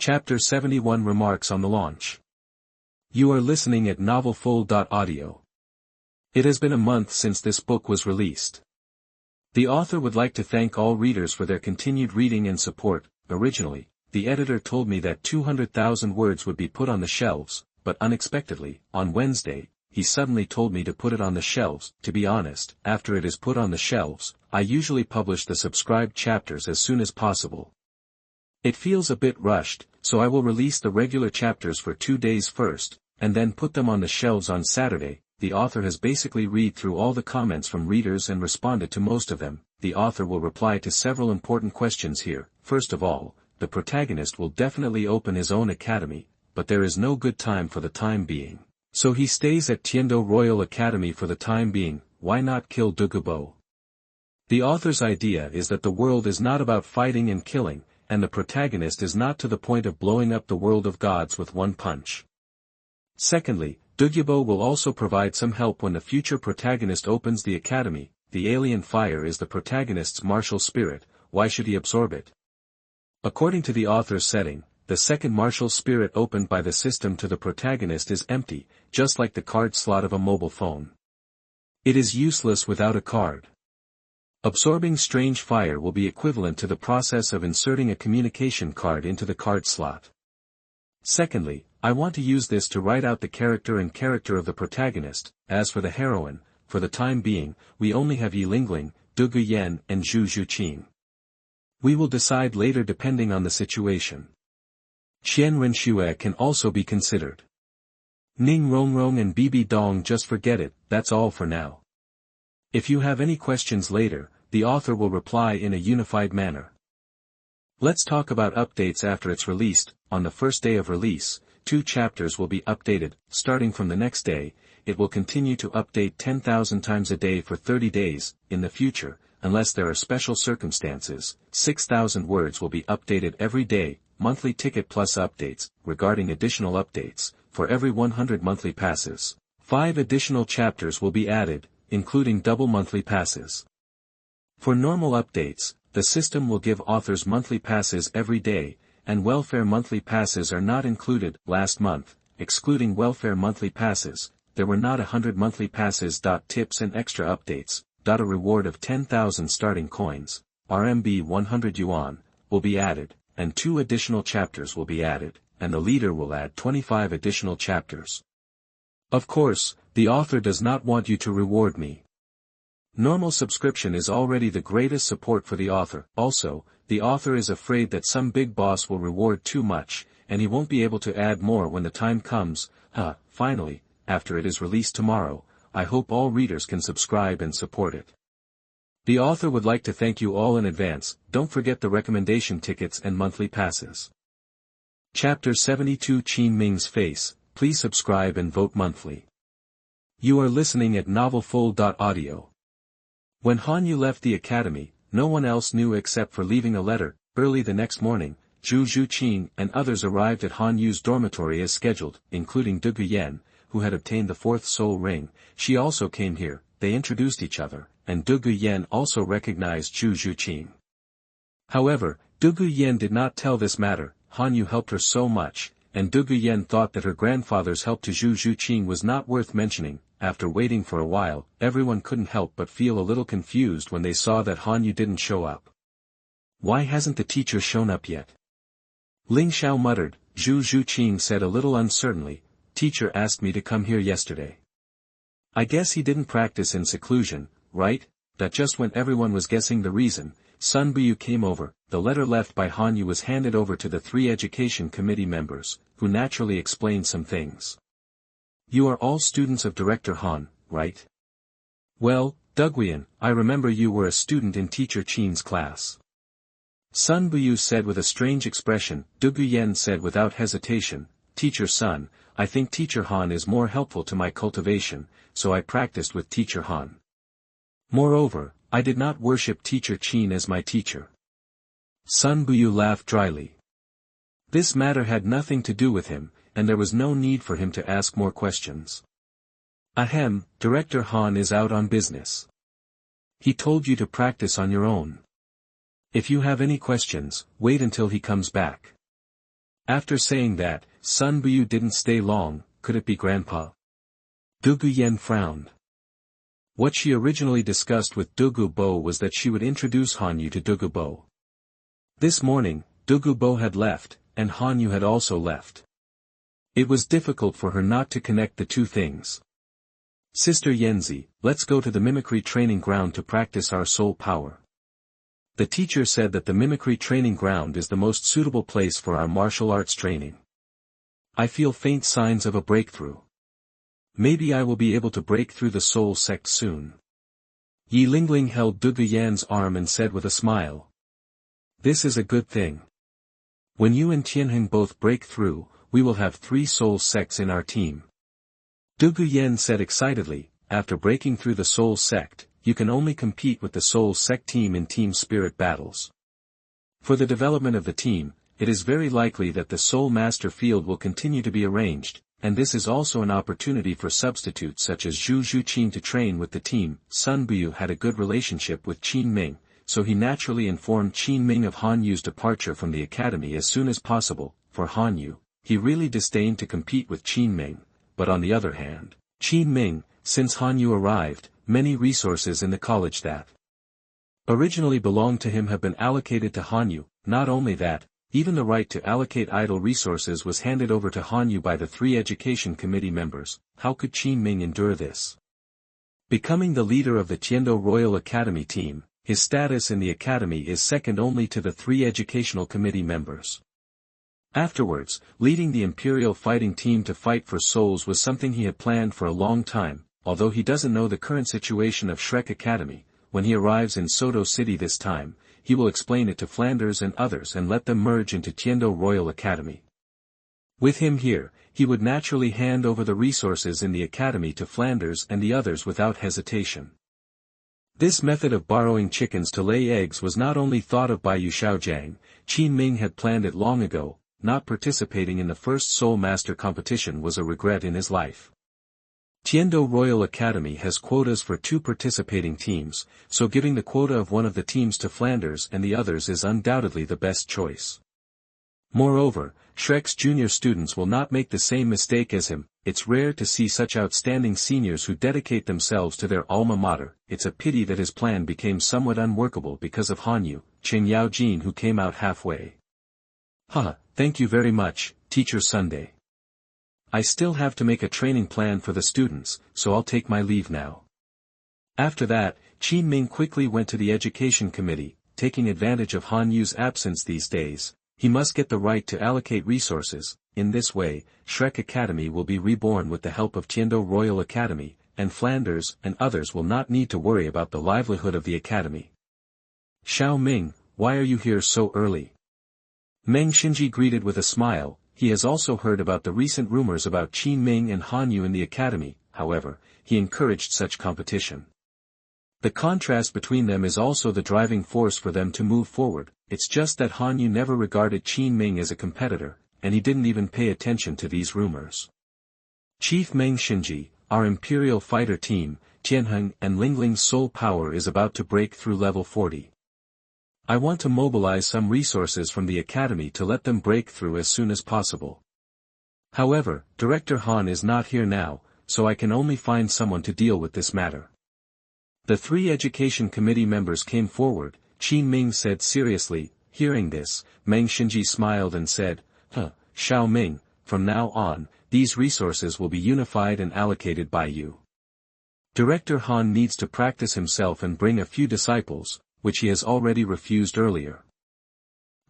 Chapter 71 Remarks on the Launch. You are listening at novelfull.audio. It has been a month since this book was released. The author would like to thank all readers for their continued reading and support. Originally, the editor told me that 200,000 words would be put on the shelves, but unexpectedly, on Wednesday, he suddenly told me to put it on the shelves. To be honest, after it is put on the shelves, I usually publish the subscribed chapters as soon as possible. It feels a bit rushed, so I will release the regular chapters for 2 days first, and then put them on the shelves on Saturday. The author has basically read through all the comments from readers and responded to most of them. The author will reply to several important questions here. First of all, the protagonist will definitely open his own academy, but there is no good time for the time being. So he stays at Tiando Royal Academy for the time being. Why not kill Dugu Bo? The author's idea is that the world is not about fighting and killing, and the protagonist is not to the point of blowing up the world of gods with one punch. Secondly, Dugu Bo will also provide some help when the future protagonist opens the academy. The alien fire is the protagonist's martial spirit. Why should he absorb it? According to the author's setting, the second martial spirit opened by the system to the protagonist is empty, just like the card slot of a mobile phone. It is useless without a card. Absorbing strange fire will be equivalent to the process of inserting a communication card into the card slot. Secondly, I want to use this to write out the character of the protagonist. As for the heroine, for the time being, we only have Yi Lingling, Dugu Yan and Zhu Zhuqin. We will decide later depending on the situation. Qian Renxue can also be considered. Ning Rongrong and Bibi Dong, just forget it. That's all for now. If you have any questions later, the author will reply in a unified manner. Let's talk about updates after it's released. On the first day of release, 2 chapters will be updated. Starting from the next day, it will continue to update 10,000 times a day for 30 days. In the future, unless there are special circumstances, 6,000 words will be updated every day. Monthly ticket plus updates. Regarding additional updates, for every 100 monthly passes, 5 additional chapters will be added, including double monthly passes. For normal updates, the system will give authors monthly passes every day, and welfare monthly passes are not included. Last month, excluding welfare monthly passes, there were not 100 monthly passes. Tips and extra updates. A reward of 10,000 starting coins, RMB 100 yuan, will be added, and 2 additional chapters will be added, and the leader will add 25 additional chapters. Of course, the author does not want you to reward me. Normal subscription is already the greatest support for the author. Also, the author is afraid that some big boss will reward too much, and he won't be able to add more when the time comes. Finally, after it is released tomorrow, I hope all readers can subscribe and support it. The author would like to thank you all in advance. Don't forget the recommendation tickets and monthly passes. Chapter 72 Qin Ming's Face. Please subscribe and vote monthly. You are listening at novelfull.audio. When Han Yu left the academy, no one else knew except for leaving a letter. Early the next morning, Zhu Zhuqin and others arrived at Han Yu's dormitory as scheduled, including Dugu Yan, who had obtained the 4th soul ring. She also came here. They introduced each other, and Dugu Yan also recognized Zhu Zhuqin. However, Dugu Yan did not tell this matter. Han Yu helped her so much, and Dugu Yan thought that her grandfather's help to Zhu Zhuqin was not worth mentioning. After waiting for a while, everyone couldn't help but feel a little confused when they saw that Han Yu didn't show up. Why hasn't the teacher shown up yet? Ling Xiao muttered. Zhu Zhuqin said a little uncertainly, "Teacher asked me to come here yesterday. I guess he didn't practice in seclusion, right?" That just when everyone was guessing the reason, Sun Buyu came over. The letter left by Han Yu was handed over to the 3 education committee members, who naturally explained some things. You are all students of Director Han, right? Well, Duguyan, I remember you were a student in Teacher Qin's class. Sun Buyu said with a strange expression. Dugu Yan said without hesitation, Teacher Sun, I think Teacher Han is more helpful to my cultivation, so I practiced with Teacher Han. Moreover, I did not worship Teacher Qin as my teacher. Sun Buyu laughed dryly. This matter had nothing to do with him, and there was no need for him to ask more questions. Ahem, Director Han is out on business. He told you to practice on your own. If you have any questions, wait until he comes back. After saying that, Sun Bu didn't stay long. Could it be Grandpa? Dugu Yen frowned. What she originally discussed with Dugu Bo was that she would introduce Hanyu to Dugu Bo. This morning, Dugu Bo had left, and Hanyu had also left. It was difficult for her not to connect the two things. Sister Yenzi, let's go to the mimicry training ground to practice our soul power. The teacher said that the mimicry training ground is the most suitable place for our martial arts training. I feel faint signs of a breakthrough. Maybe I will be able to break through the soul sect soon. Yi Lingling held Dugu Yan's arm and said with a smile. This is a good thing. When you and Tianheng both break through, we will have 3 soul sects in our team. Dugu Yan said excitedly, after breaking through the soul sect, you can only compete with the soul sect team in team spirit battles. For the development of the team, it is very likely that the soul master field will continue to be arranged, and this is also an opportunity for substitutes such as Zhu Zhuqin to train with the team. Sun Bu had a good relationship with Qin Ming, so he naturally informed Qin Ming of Hanyu's departure from the academy as soon as possible. For Hanyu, he really disdained to compete with Qin Ming, but on the other hand, Qin Ming, since Hanyu arrived, many resources in the college that originally belonged to him have been allocated to Hanyu. Not only that, even the right to allocate idle resources was handed over to Hanyu by the 3 education committee members. How could Qin Ming endure this? Becoming the leader of the Tiando Royal Academy team, his status in the academy is second only to the 3 educational committee members. Afterwards, leading the Imperial fighting team to fight for souls was something he had planned for a long time. Although he doesn't know the current situation of Shrek Academy, when he arrives in Soto City this time, he will explain it to Flanders and others and let them merge into Tiando Royal Academy. With him here, he would naturally hand over the resources in the academy to Flanders and the others without hesitation. This method of borrowing chickens to lay eggs was not only thought of by Yu Shaojiang, Qin Ming had planned it long ago. Not participating in the first Soul Master competition was a regret in his life. Tiando Royal Academy has quotas for 2 participating teams, so giving the quota of one of the teams to Flanders and the others is undoubtedly the best choice. Moreover, Shrek's junior students will not make the same mistake as him. It's rare to see such outstanding seniors who dedicate themselves to their alma mater. It's a pity that his plan became somewhat unworkable because of Hanyu, Qing Yaojin, who came out halfway. Thank you very much, Teacher Sunday. I still have to make a training plan for the students, so I'll take my leave now. After that, Qin Ming quickly went to the education committee, taking advantage of Hanyu's absence these days. He must get the right to allocate resources. In this way, Shrek Academy will be reborn with the help of Tiando Royal Academy, and Flanders and others will not need to worry about the livelihood of the academy. Xiao Ming, why are you here so early? Meng Xinji greeted with a smile. He has also heard about the recent rumors about Qin Ming and Hanyu in the academy. However, he encouraged such competition. The contrast between them is also the driving force for them to move forward. It's just that Hanyu never regarded Qin Ming as a competitor, and he didn't even pay attention to these rumors. Chief Meng Xinji, our Imperial fighter team, Tianheng and Lingling's soul power is about to break through level 40. I want to mobilize some resources from the academy to let them break through as soon as possible. However, Director Han is not here now, so I can only find someone to deal with this matter. The 3 education committee members came forward. Qin Ming said seriously. Hearing this, Meng Xinji smiled and said, Xiao Ming, from now on, these resources will be unified and allocated by you. Director Han needs to practice himself and bring a few disciples, which he has already refused earlier.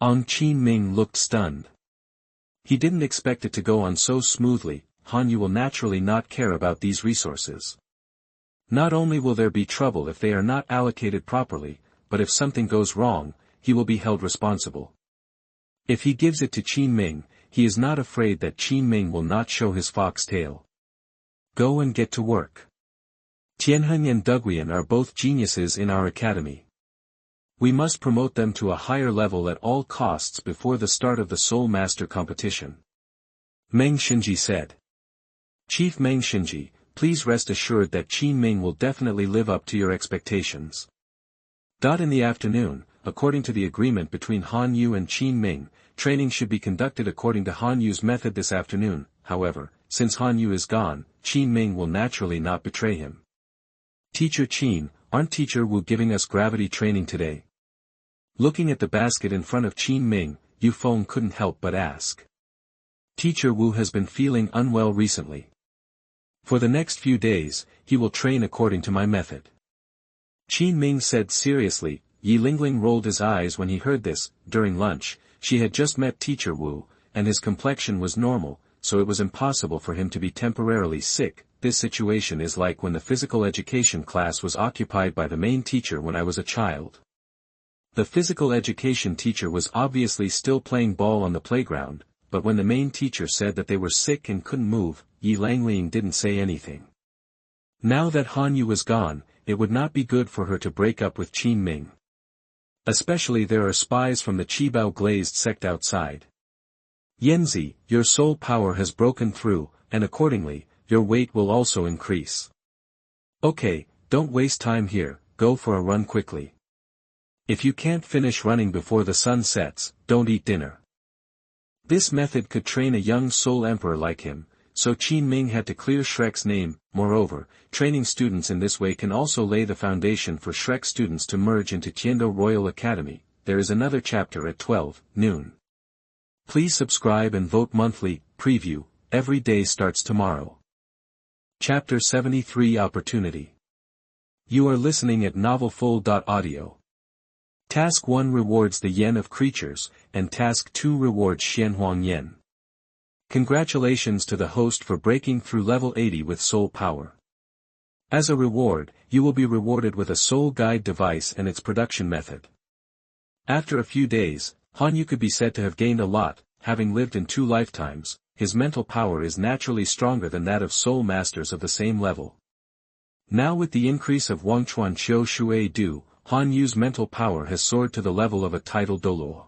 Qin Ming looked stunned. He didn't expect it to go on so smoothly. Hanyu will naturally not care about these resources. Not only will there be trouble if they are not allocated properly, but if something goes wrong, he will be held responsible. If he gives it to Qin Ming, he is not afraid that Qin Ming will not show his fox tail. Go and get to work. Tianheng and Duguian are both geniuses in our academy. We must promote them to a higher level at all costs before the start of the Soul Master competition. Meng Xinji said. Chief Meng Xinji, please rest assured that Qin Ming will definitely live up to your expectations. In the afternoon, according to the agreement between Han Yu and Qin Ming, training should be conducted according to Han Yu's method this afternoon. However, since Han Yu is gone, Qin Ming will naturally not betray him. Teacher Qin, aren't Teacher Wu giving us gravity training today? Looking at the basket in front of Qin Ming, Yu Feng couldn't help but ask. Teacher Wu has been feeling unwell recently. For the next few days, he will train according to my method. Qin Ming said seriously. Yi Lingling rolled his eyes when he heard this. During lunch, she had just met Teacher Wu, and his complexion was normal, so it was impossible for him to be temporarily sick. This situation is like when the physical education class was occupied by the main teacher when I was a child. The physical education teacher was obviously still playing ball on the playground, but when the main teacher said that they were sick and couldn't move, Yi Langling didn't say anything. Now that Han Yu was gone, it would not be good for her to break up with Qin Ming. Especially there are spies from the Qibao glazed sect outside. Yanzi, your soul power has broken through, and accordingly, your weight will also increase. Okay, don't waste time here, go for a run quickly. If you can't finish running before the sun sets, don't eat dinner. This method could train a young soul emperor like him, so Qin Ming had to clear Shrek's name. Moreover, training students in this way can also lay the foundation for Shrek students to merge into Tiendo Royal Academy. There is another chapter at 12 noon. Please subscribe and vote monthly. Preview, every day starts tomorrow. Chapter 73 Opportunity. You are listening at novelfull.audio. Task 1 rewards the yen of creatures, and Task 2 rewards Xianhuang yen. Congratulations to the host for breaking through level 80 with soul power. As a reward, you will be rewarded with a soul guide device and its production method. After a few days, Han Yu could be said to have gained a lot. Having lived in 2 lifetimes, his mental power is naturally stronger than that of soul masters of the same level. Now with the increase of Wangchuan Qiu Shui Du, Han Yu's mental power has soared to the level of a tidal Douluo.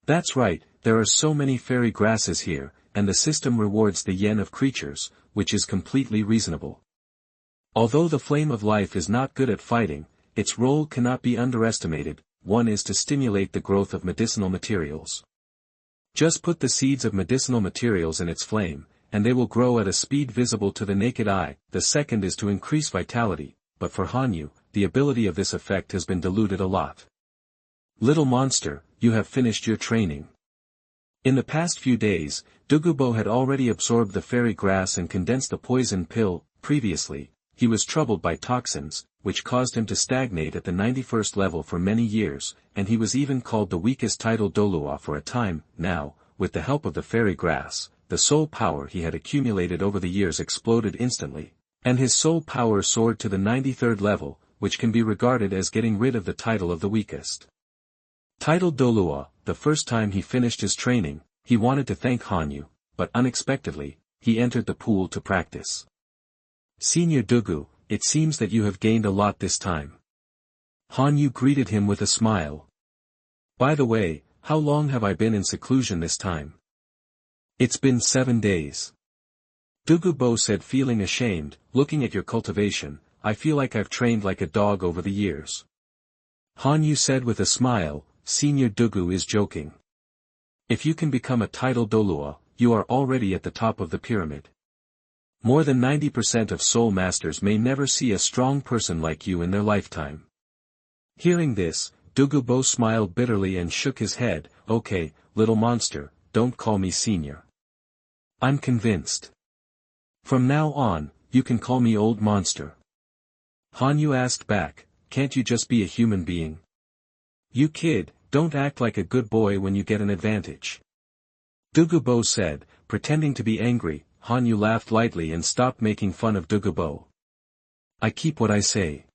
That's right, there are so many fairy grasses here, and the system rewards the yen of creatures, which is completely reasonable. Although the flame of life is not good at fighting, its role cannot be underestimated. One is to stimulate the growth of medicinal materials. Just put the seeds of medicinal materials in its flame, and they will grow at a speed visible to the naked eye. The second is to increase vitality, but for Han Yu, the ability of this effect has been diluted a lot. Little monster, you have finished your training. In the past few days, Dugu Bo had already absorbed the fairy grass and condensed the poison pill. Previously, he was troubled by toxins, which caused him to stagnate at the 91st level for many years, and he was even called the weakest tidal Douluo for a time. Now, with the help of the fairy grass, the soul power he had accumulated over the years exploded instantly, and his soul power soared to the 93rd level, which can be regarded as getting rid of the title of the weakest tidal Douluo. The first time he finished his training, he wanted to thank Han Yu, but unexpectedly, he entered the pool to practice. Senior Dugu, it seems that you have gained a lot this time. Han Yu greeted him with a smile. By the way, how long have I been in seclusion this time? It's been 7 days. Dugu Bo said, feeling ashamed. Looking at your cultivation, I feel like I've trained like a dog over the years. Han Yu said with a smile, Senior Dugu is joking. If you can become a tidal Douluo, you are already at the top of the pyramid. More than 90% of soul masters may never see a strong person like you in their lifetime. Hearing this, Dugu Bo smiled bitterly and shook his head. Okay, little monster, don't call me senior. I'm convinced. From now on, you can call me old monster. Han Yu asked back, can't you just be a human being? You kid, don't act like a good boy when you get an advantage. Dugu Bo said, pretending to be angry. Han Yu laughed lightly and stopped making fun of Dugu Bo. I keep what I say.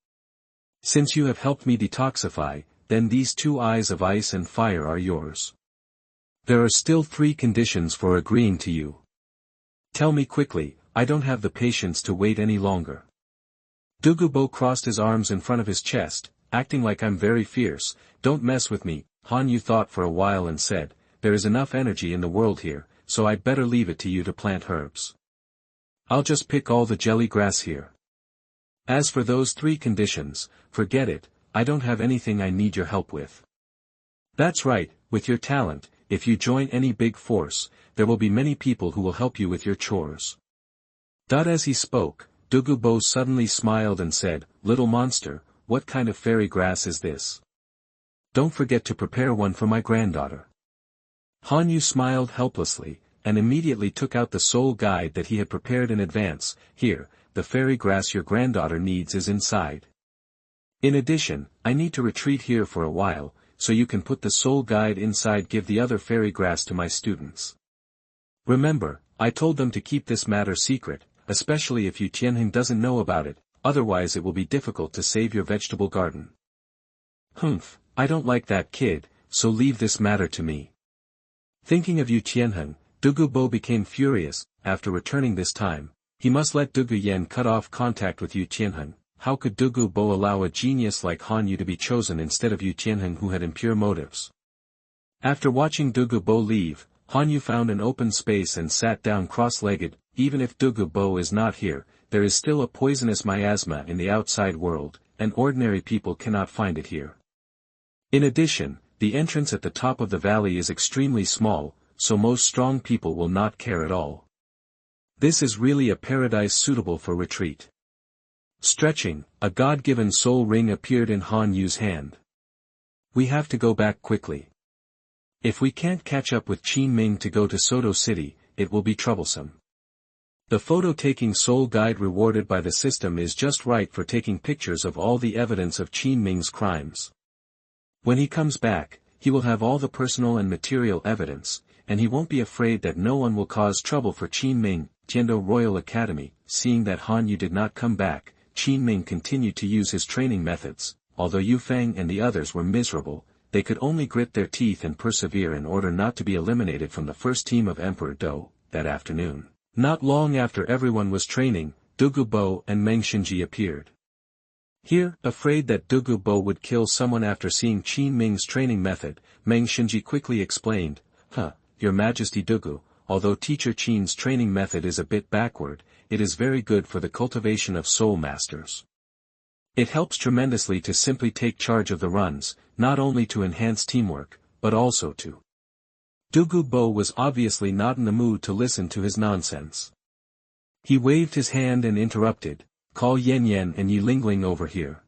Since you have helped me detoxify, then these 2 eyes of ice and fire are yours. There are still 3 conditions for agreeing to you. Tell me quickly, I don't have the patience to wait any longer. Dugu Bo crossed his arms in front of his chest, acting like I'm very fierce. Don't mess with me. Han Yu thought for a while and said, there is enough energy in the world here, so I'd better leave it to you to plant herbs. I'll just pick all the jelly grass here. As for those 3 conditions, forget it, I don't have anything I need your help with. That's right, with your talent, if you join any big force, there will be many people who will help you with your chores. As he spoke, Dugu Bo suddenly smiled and said, "Little monster, what kind of fairy grass is this? Don't forget to prepare one for my granddaughter." Han Yu smiled helplessly, and immediately took out the soul guide that he had prepared in advance. "Here, the fairy grass your granddaughter needs is inside. In addition, I need to retreat here for a while, so you can put the soul guide inside. Give the other fairy grass to my students. Remember, I told them to keep this matter secret, especially if Yu Tianheng doesn't know about it, otherwise it will be difficult to save your vegetable garden." "Humph, I don't like that kid, so leave this matter to me." Thinking of Yu Tianheng, Dugu Bo became furious. After returning this time, he must let Dugu Yen cut off contact with Yu Tianheng. How could Dugu Bo allow a genius like Han Yu to be chosen instead of Yu Tianheng, who had impure motives? After watching Dugu Bo leave, Han Yu found an open space and sat down cross-legged. Even if Dugu Bo is not here, there is still a poisonous miasma in the outside world, and ordinary people cannot find it here. In addition, the entrance at the top of the valley is extremely small, so most strong people will not care at all. This is really a paradise suitable for retreat. Stretching, a God-given soul ring appeared in Han Yu's hand. "We have to go back quickly. If we can't catch up with Qin Ming to go to Soto City, it will be troublesome. The photo-taking soul guide rewarded by the system is just right for taking pictures of all the evidence of Qin Ming's crimes. When he comes back, he will have all the personal and material evidence, and he won't be afraid that no one will cause trouble for Qin Ming." Tiando Royal Academy. Seeing that Han Yu did not come back, Qin Ming continued to use his training methods. Although Yu Feng and the others were miserable, they could only grit their teeth and persevere in order not to be eliminated from the first team of Emperor Dou. That afternoon, not long after everyone was training, Dugu Bo and Meng Xinji appeared. Here, afraid that Dugu Bo would kill someone after seeing Qin Ming's training method, Meng Xinji quickly explained, Your Majesty Dugu, although Teacher Qin's training method is a bit backward, it is very good for the cultivation of soul masters. It helps tremendously to simply take charge of the runs, not only to enhance teamwork, but also to." Dugu Bo was obviously not in the mood to listen to his nonsense. He waved his hand and interrupted, "Call Yan Yan and Yi Lingling over here.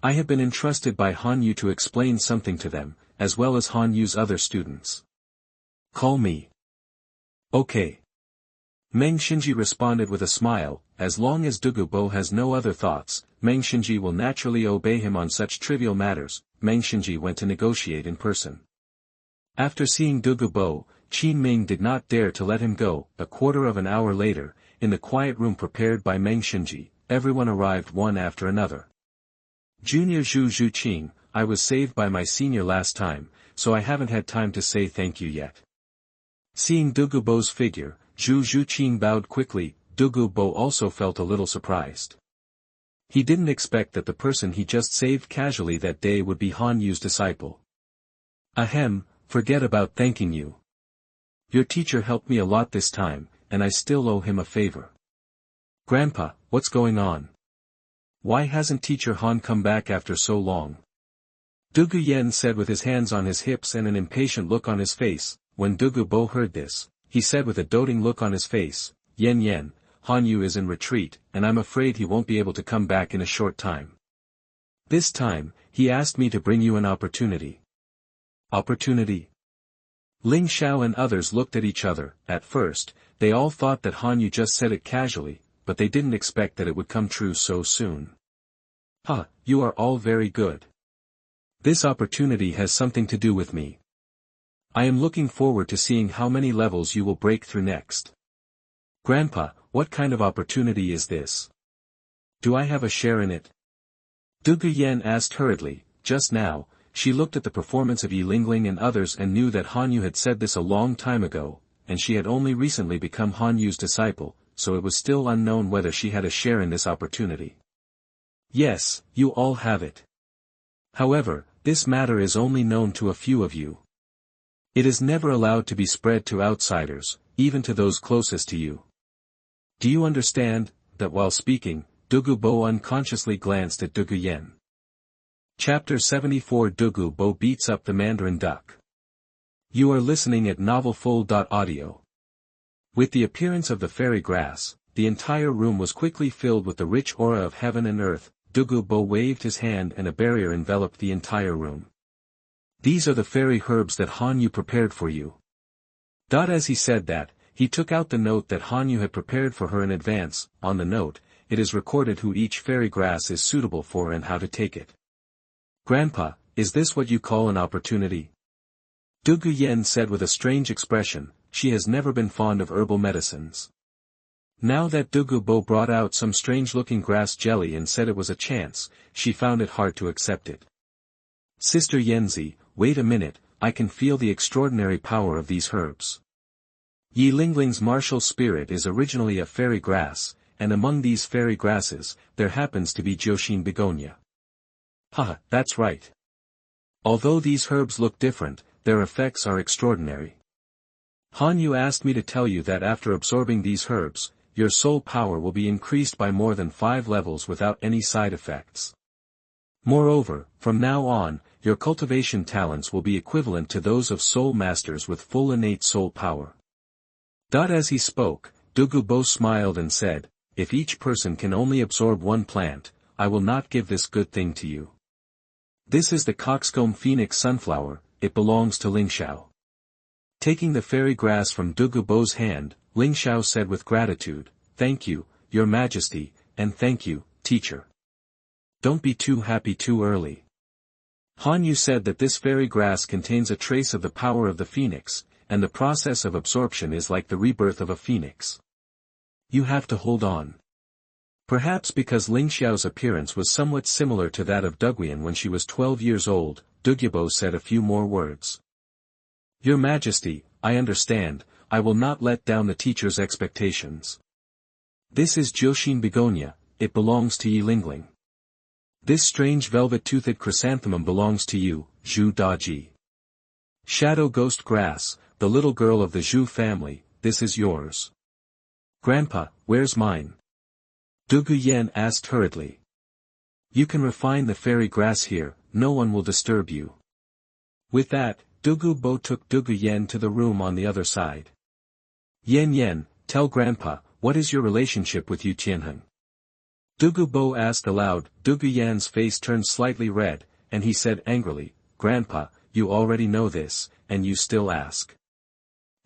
I have been entrusted by Han Yu to explain something to them, as well as Han Yu's other students." "Call me." "Okay." Meng Xinji responded with a smile. As long as Dugu Bo has no other thoughts, Meng Xinji will naturally obey him on such trivial matters. Meng Xinji went to negotiate in person. After seeing Dugu Bo, Qin Ming did not dare to let him go. A quarter of an hour later, in the quiet room prepared by Meng Xinji, everyone arrived one after another. "Junior Zhu Zhuqing, I was saved by my senior last time, so I haven't had time to say thank you yet." Seeing Dugu Bo's figure, Zhu Zhuqing bowed quickly. Dugu Bo also felt a little surprised. He didn't expect that the person he just saved casually that day would be Han Yu's disciple. "Ahem, forget about thanking you. Your teacher helped me a lot this time, and I still owe him a favor." "Grandpa, what's going on? Why hasn't Teacher Han come back after so long?" Dugu Yen said with his hands on his hips and an impatient look on his face. When Dugu Bo heard this, he said with a doting look on his face, "Yen Yen, Han Yu is in retreat, and I'm afraid he won't be able to come back in a short time. This time, he asked me to bring you an opportunity." "Opportunity?" Ling Xiao and others looked at each other. At first, they all thought that Han Yu just said it casually, but they didn't expect that it would come true so soon. You are all very good. This opportunity has something to do with me. I am looking forward to seeing how many levels you will break through next." "Grandpa, what kind of opportunity is this? Do I have a share in it?" Dugu Yen asked hurriedly. Just now, she looked at the performance of Yi Lingling and others and knew that Han Yu had said this a long time ago, and she had only recently become Han Yu's disciple, so it was still unknown whether she had a share in this opportunity. "Yes, you all have it. However, this matter is only known to a few of you. It is never allowed to be spread to outsiders, even to those closest to you. Do you understand?" That while speaking, Dugu Bo unconsciously glanced at Dugu Yen. Chapter 74 Dugu Bo beats up the Mandarin duck. You are listening at novelfull.audio. With the appearance of the fairy grass, the entire room was quickly filled with the rich aura of heaven and earth. Dugu Bo waved his hand and a barrier enveloped the entire room. These are the fairy herbs that Han Yu prepared for you. As he said that, he took out the note that Han Yu had prepared for her in advance. On the note, it is recorded who each fairy grass is suitable for and how to take it. Grandpa, is this what you call an opportunity? Dugu Yen said with a strange expression. She has never been fond of herbal medicines. Now that Dugu Bo brought out some strange-looking grass jelly and said it was a chance, she found it hard to accept it. Sister Yanzi, wait a minute, I can feel the extraordinary power of these herbs. Yi Lingling's martial spirit is originally a fairy grass, and among these fairy grasses, there happens to be Jiuxin begonia. Haha, that's right. Although these herbs look different, their effects are extraordinary. Han Yu asked me to tell you that after absorbing these herbs, your soul power will be increased by more than 5 levels without any side effects. Moreover, from now on, your cultivation talents will be equivalent to those of soul masters with full innate soul power. As he spoke, Dugu Bo smiled and said, if each person can only absorb one plant, I will not give this good thing to you. This is the coxcomb phoenix sunflower, it belongs to Ling Xiao. Taking the fairy grass from Dugu Bo's hand, Ling Xiao said with gratitude, thank you, your majesty, and thank you, teacher. Don't be too happy too early. Han Yu said that this fairy grass contains a trace of the power of the phoenix, and the process of absorption is like the rebirth of a phoenix. You have to hold on. Perhaps because Ling Xiao's appearance was somewhat similar to that of Duguian when she was 12 years old, Dugu Bo said a few more words. Your Majesty, I understand, I will not let down the teacher's expectations. This is Jiuxin begonia, it belongs to Yi Lingling. This strange velvet-toothed chrysanthemum belongs to you, Zhu Daji. Shadow ghost grass, the little girl of the Zhu family, this is yours. Grandpa, where's mine? Dugu Yen asked hurriedly. You can refine the fairy grass here, no one will disturb you. With that, Dugu Bo took Dugu Yen to the room on the other side. Yen, tell Grandpa, what is your relationship with Yu Tianheng? Dugu Bo asked aloud. Dugu Yan's face turned slightly red, and he said angrily, Grandpa, you already know this, and you still ask.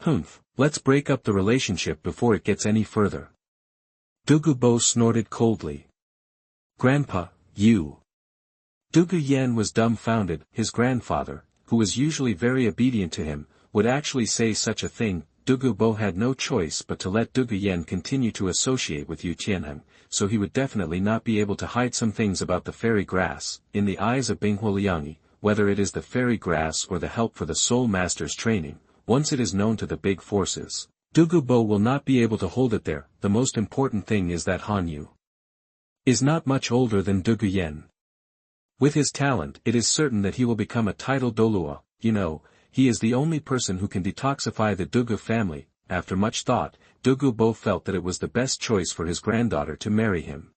Humph, let's break up the relationship before it gets any further. Dugu Bo snorted coldly. Grandpa, you. Dugu Yen was dumbfounded. His grandfather, who was usually very obedient to him, would actually say such a thing. Dugu Bo had no choice but to let Dugu Yen continue to associate with Yu Tianheng, so he would definitely not be able to hide some things about the fairy grass. In the eyes of Binghua Liangyi, whether it is the fairy grass or the help for the soul master's training, once it is known to the big forces, Dugu Bo will not be able to hold it there. The most important thing is that Han Yu is not much older than Dugu Yen. With his talent, it is certain that he will become a titled Douluo. He is the only person who can detoxify the Dugu family. After much thought, Dugu Bo felt that it was the best choice for his granddaughter to marry him.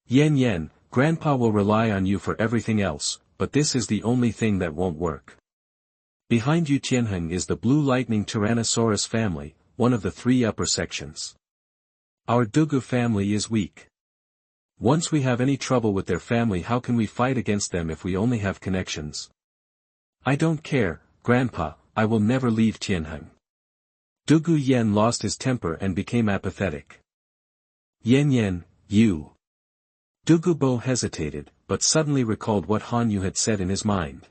Yen, Grandpa will rely on you for everything else, but this is the only thing that won't work. Behind Yu Tianheng is the Blue Lightning Tyrannosaurus family, one of the 3 upper sections. Our Dugu family is weak. Once we have any trouble with their family, how can we fight against them if we only have connections? I don't care, Grandpa, I will never leave Tianheng. Dugu Yen lost his temper and became apathetic. Yen, you. Dugu Bo hesitated, but suddenly recalled what Han Yu had said in his mind.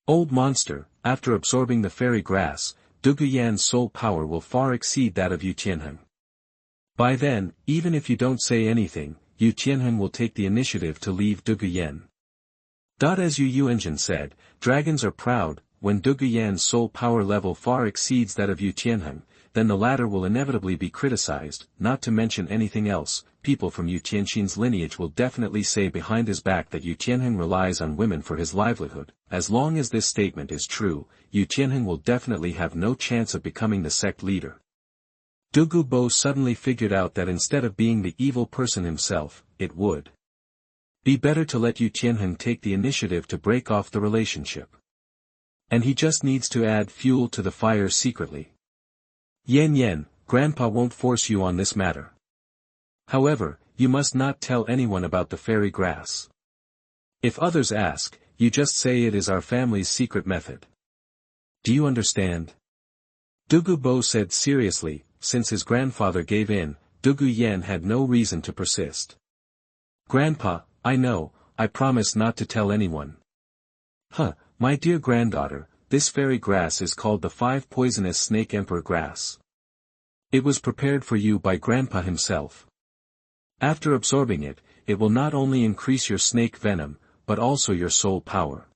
Old monster, after absorbing the fairy grass, Dugu Yan's soul power will far exceed that of Yu Tianheng. By then, even if you don't say anything, Yu Tianheng will take the initiative to leave Dugu Yen. As Yu Yuanjin said, dragons are proud. When Dugu Yan's soul power level far exceeds that of Yu Tianheng, then the latter will inevitably be criticized. Not to mention anything else, people from Yu Tianxin's lineage will definitely say behind his back that Yu Tianheng relies on women for his livelihood. As long as this statement is true, Yu Tianheng will definitely have no chance of becoming the sect leader. Dugu Bo suddenly figured out that instead of being the evil person himself, it would be better to let Yu Tianheng take the initiative to break off the relationship. And he just needs to add fuel to the fire secretly. Yan, Grandpa won't force you on this matter. However, you must not tell anyone about the fairy grass. If others ask, you just say it is our family's secret method. Do you understand? Dugu Bo said seriously. Since his grandfather gave in, Dugu Yan had no reason to persist. Grandpa, I know, I promise not to tell anyone. My dear granddaughter, this fairy grass is called the 5 poisonous snake emperor grass. It was prepared for you by Grandpa himself. After absorbing it, it will not only increase your snake venom, but also your soul power.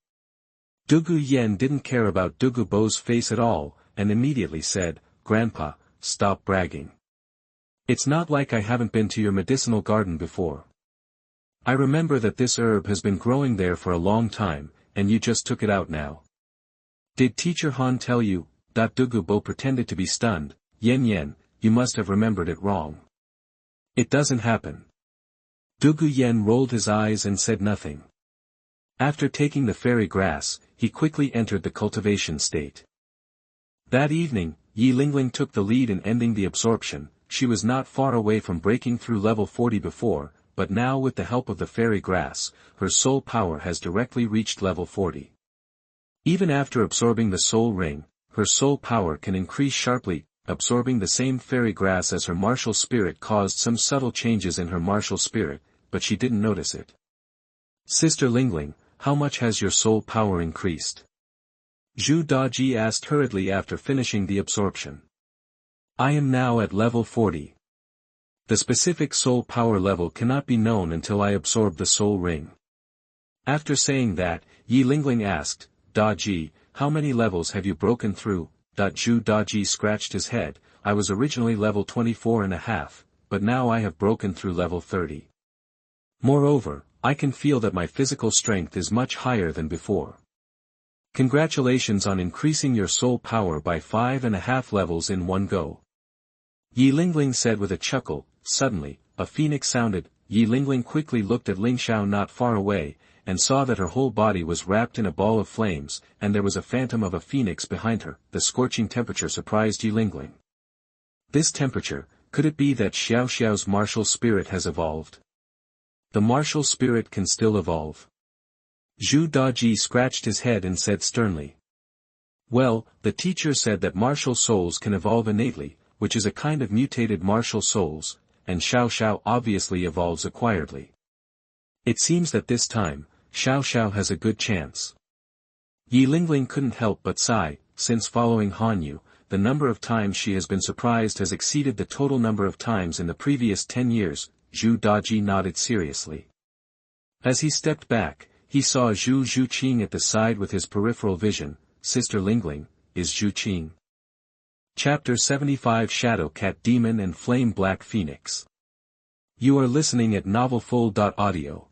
Dugu Yan didn't care about Dugu Bo's face at all, and immediately said, Grandpa, stop bragging. It's not like I haven't been to your medicinal garden before. I remember that this herb has been growing there for a long time, and you just took it out now. Did Teacher Han tell you? Dugu Bo pretended to be stunned. Yan, you must have remembered it wrong. It doesn't happen. Dugu Yan rolled his eyes and said nothing. After taking the fairy grass, he quickly entered the cultivation state. That evening, Yi Lingling took the lead in ending the absorption. She was not far away from breaking through level 40 before, but now with the help of the fairy grass, her soul power has directly reached level 40. Even after absorbing the soul ring, her soul power can increase sharply. Absorbing the same fairy grass as her martial spirit caused some subtle changes in her martial spirit, but she didn't notice it. Sister Lingling, how much has your soul power increased? Zhu Daji asked hurriedly after finishing the absorption. I am now at level 40. The specific soul power level cannot be known until I absorb the soul ring. After saying that, Yi Lingling asked, Daji, how many levels have you broken through? Zhu Daji scratched his head. I was originally level 24.5, but now I have broken through level 30. Moreover, I can feel that my physical strength is much higher than before. Congratulations on increasing your soul power by 5.5 levels in one go. Yi Lingling said with a chuckle. Suddenly, a phoenix sounded. Yi Lingling quickly looked at Ling Xiao not far away, and saw that her whole body was wrapped in a ball of flames, and there was a phantom of a phoenix behind her. The scorching temperature surprised Yi Lingling. This temperature, could it be that Xiao Xiao's martial spirit has evolved? The martial spirit can still evolve. Zhu Daji scratched his head and said sternly. Well, the teacher said that martial souls can evolve innately, which is a kind of mutated martial souls, and Xiao Xiao obviously evolves acquiredly. It seems that this time, Xiao Xiao has a good chance. Yi Lingling couldn't help but sigh. Since following Han Yu, the number of times she has been surprised has exceeded the total number of times in the previous 10 years, Zhu Daji nodded seriously. As he stepped back, he saw Zhu Zhuqing at the side with his peripheral vision. Sister Lingling, is Zhuqing. Chapter 75 Shadow Cat Demon and Flame Black Phoenix. You are listening at novelfull.audio.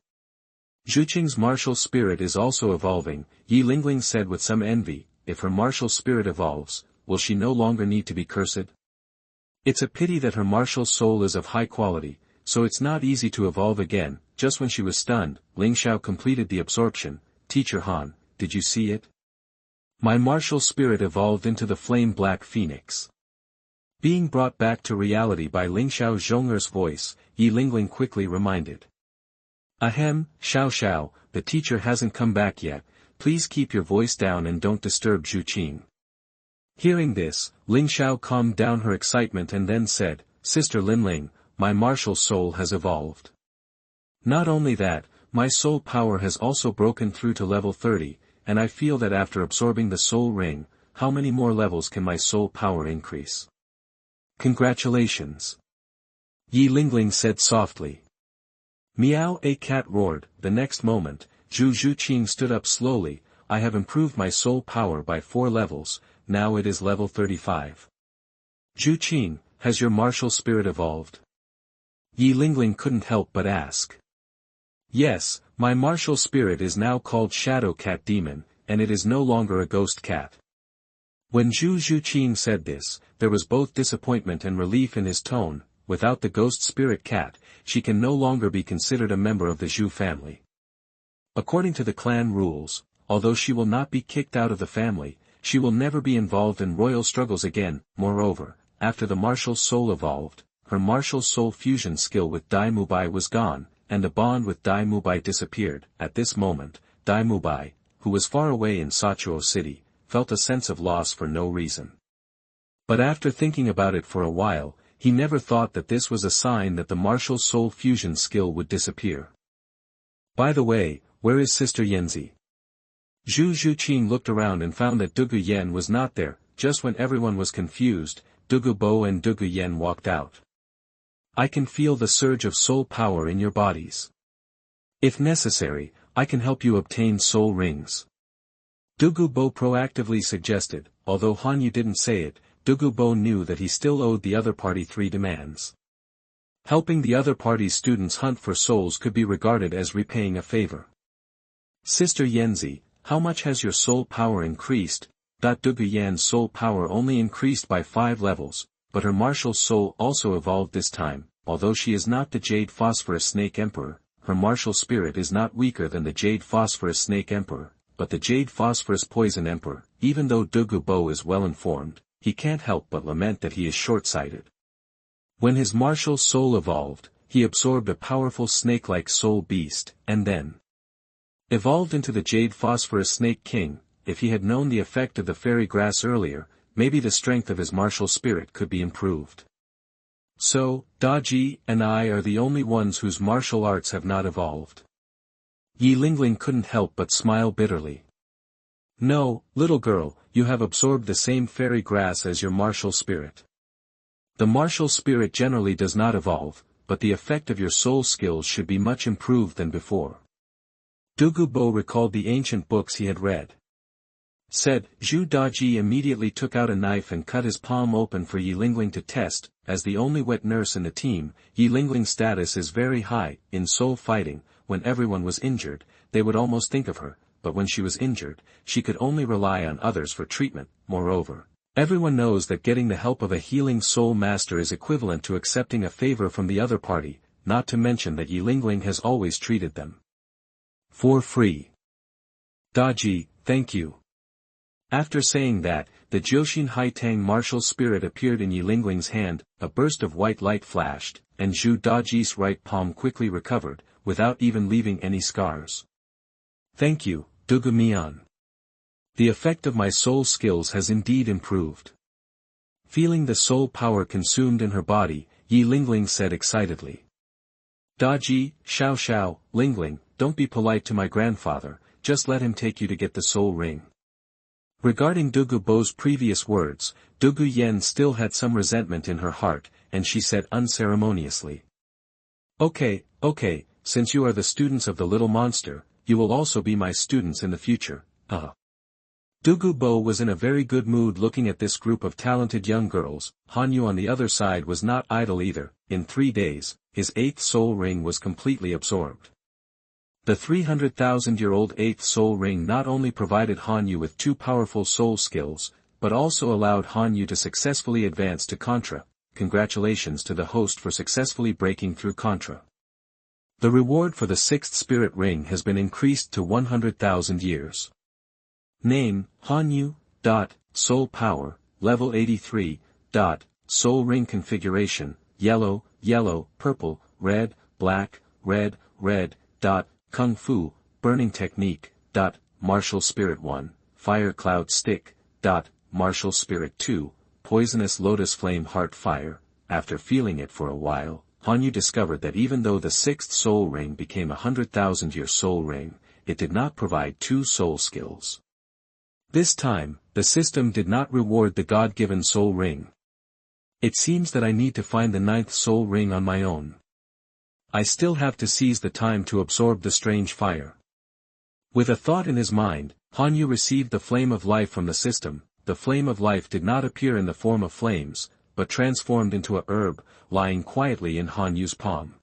Zhuqing's martial spirit is also evolving, Yi Lingling said with some envy. If her martial spirit evolves, will she no longer need to be cursed? It's a pity that her martial soul is of high quality, so it's not easy to evolve again. Just when she was stunned, Ling Xiao completed the absorption. Teacher Han, did you see it? My martial spirit evolved into the flame black phoenix. Being brought back to reality by Ling Xiao Zhonger's voice, Yi Lingling quickly reminded. Ahem, Xiao Xiao, the teacher hasn't come back yet, please keep your voice down and don't disturb Zhuqing. Hearing this, Ling Xiao calmed down her excitement and then said, Sister Linling, my martial soul has evolved. Not only that, my soul power has also broken through to level 30, and I feel that after absorbing the soul ring, how many more levels can my soul power increase? Congratulations. Yi Lingling said softly. Meow, a cat roared. The next moment, Zhu Zhuqing stood up slowly. I have improved my soul power by 4 levels, now it is level 35. Zhuqing, has your martial spirit evolved? Yi Lingling couldn't help but ask. Yes, my martial spirit is now called Shadow Cat Demon, and it is no longer a ghost cat. When Zhu Zhuqing said this, there was both disappointment and relief in his tone. Without the ghost spirit cat, she can no longer be considered a member of the Zhu family. According to the clan rules, although she will not be kicked out of the family, she will never be involved in royal struggles again. Moreover, after the martial soul evolved, her martial soul fusion skill with Dai Mubai was gone, and the bond with Dai Mubai disappeared. At this moment, Dai Mubai, who was far away in Soto City, felt a sense of loss for no reason. But after thinking about it for a while, he never thought that this was a sign that the martial soul fusion skill would disappear. By the way, where is Sister Yanzi? Zhu Zhuqing looked around and found that Dugu Yan was not there. Just when everyone was confused, Dugu Bo and Dugu Yan walked out. I can feel the surge of soul power in your bodies. If necessary, I can help you obtain soul rings. Dugu Bo proactively suggested. Although Han Yu didn't say it, Dugu Bo knew that he still owed the other party 3 demands. Helping the other party's students hunt for souls could be regarded as repaying a favor. Sister Yanzi, how much has your soul power increased? Dugu Yan's soul power only increased by 5 levels, but her martial soul also evolved this time. Although she is not the Jade Phosphorus Snake Emperor, her martial spirit is not weaker than the Jade Phosphorus Snake Emperor, but the Jade Phosphorus Poison Emperor. Even though Dugu Bo is well informed, he can't help but lament that he is short-sighted. When his martial soul evolved, he absorbed a powerful snake-like soul beast, and then evolved into the Jade Phosphorus Snake King. If he had known the effect of the fairy grass earlier, maybe the strength of his martial spirit could be improved. So, Daji and I are the only ones whose martial arts have not evolved. Yi Lingling couldn't help but smile bitterly. No, little girl, you have absorbed the same fairy grass as your martial spirit. The martial spirit generally does not evolve, but the effect of your soul skills should be much improved than before. Dugu Bo recalled the ancient books he had read. Said, Zhu Daji immediately took out a knife and cut his palm open for Yi Lingling to test. As the only wet nurse in the team, Yi Lingling's status is very high. In soul fighting, when everyone was injured, they would almost think of her, but when she was injured, she could only rely on others for treatment. Moreover, everyone knows that getting the help of a healing soul master is equivalent to accepting a favor from the other party, not to mention that Yi Lingling has always treated them for free. Daji, thank you. After saying that, the Jiuxin Haitang martial spirit appeared in Yi Lingling's hand, a burst of white light flashed, and Zhu Daji's right palm quickly recovered, without even leaving any scars. Thank you, Dugu Mian. The effect of my soul skills has indeed improved. Feeling the soul power consumed in her body, Yi Lingling said excitedly. Daji, Xiao, Lingling, don't be polite to my grandfather, just let him take you to get the soul ring. Regarding Dugu Bo's previous words, Dugu Yan still had some resentment in her heart, and she said unceremoniously. Okay, since you are the students of the little monster, you will also be my students in the future. Dugu Bo was in a very good mood looking at this group of talented young girls. Han Yu on the other side was not idle either. In 3 days, his 8th soul ring was completely absorbed. The 300,000-year-old 8th soul ring not only provided Han Yu with 2 powerful soul skills, but also allowed Han Yu to successfully advance to Contra. Congratulations to the host for successfully breaking through Contra. The reward for the 6th spirit ring has been increased to 100,000 years. Name, Han Yu. Soul power, level 83. Soul ring configuration, yellow, purple, red, black, red. Kung Fu, burning technique. Martial spirit 1, fire cloud stick. Martial spirit 2, poisonous lotus flame heart fire. After feeling it for a while, Han Yu discovered that even though the 6th soul ring became a 100,000-year soul ring, it did not provide 2 soul skills. This time, the system did not reward the God-given soul ring. It seems that I need to find the 9th soul ring on my own. I still have to seize the time to absorb the strange fire. With a thought in his mind, Han Yu received the flame of life from the system. The flame of life did not appear in the form of flames, but transformed into a herb, lying quietly in Han Yu's palm.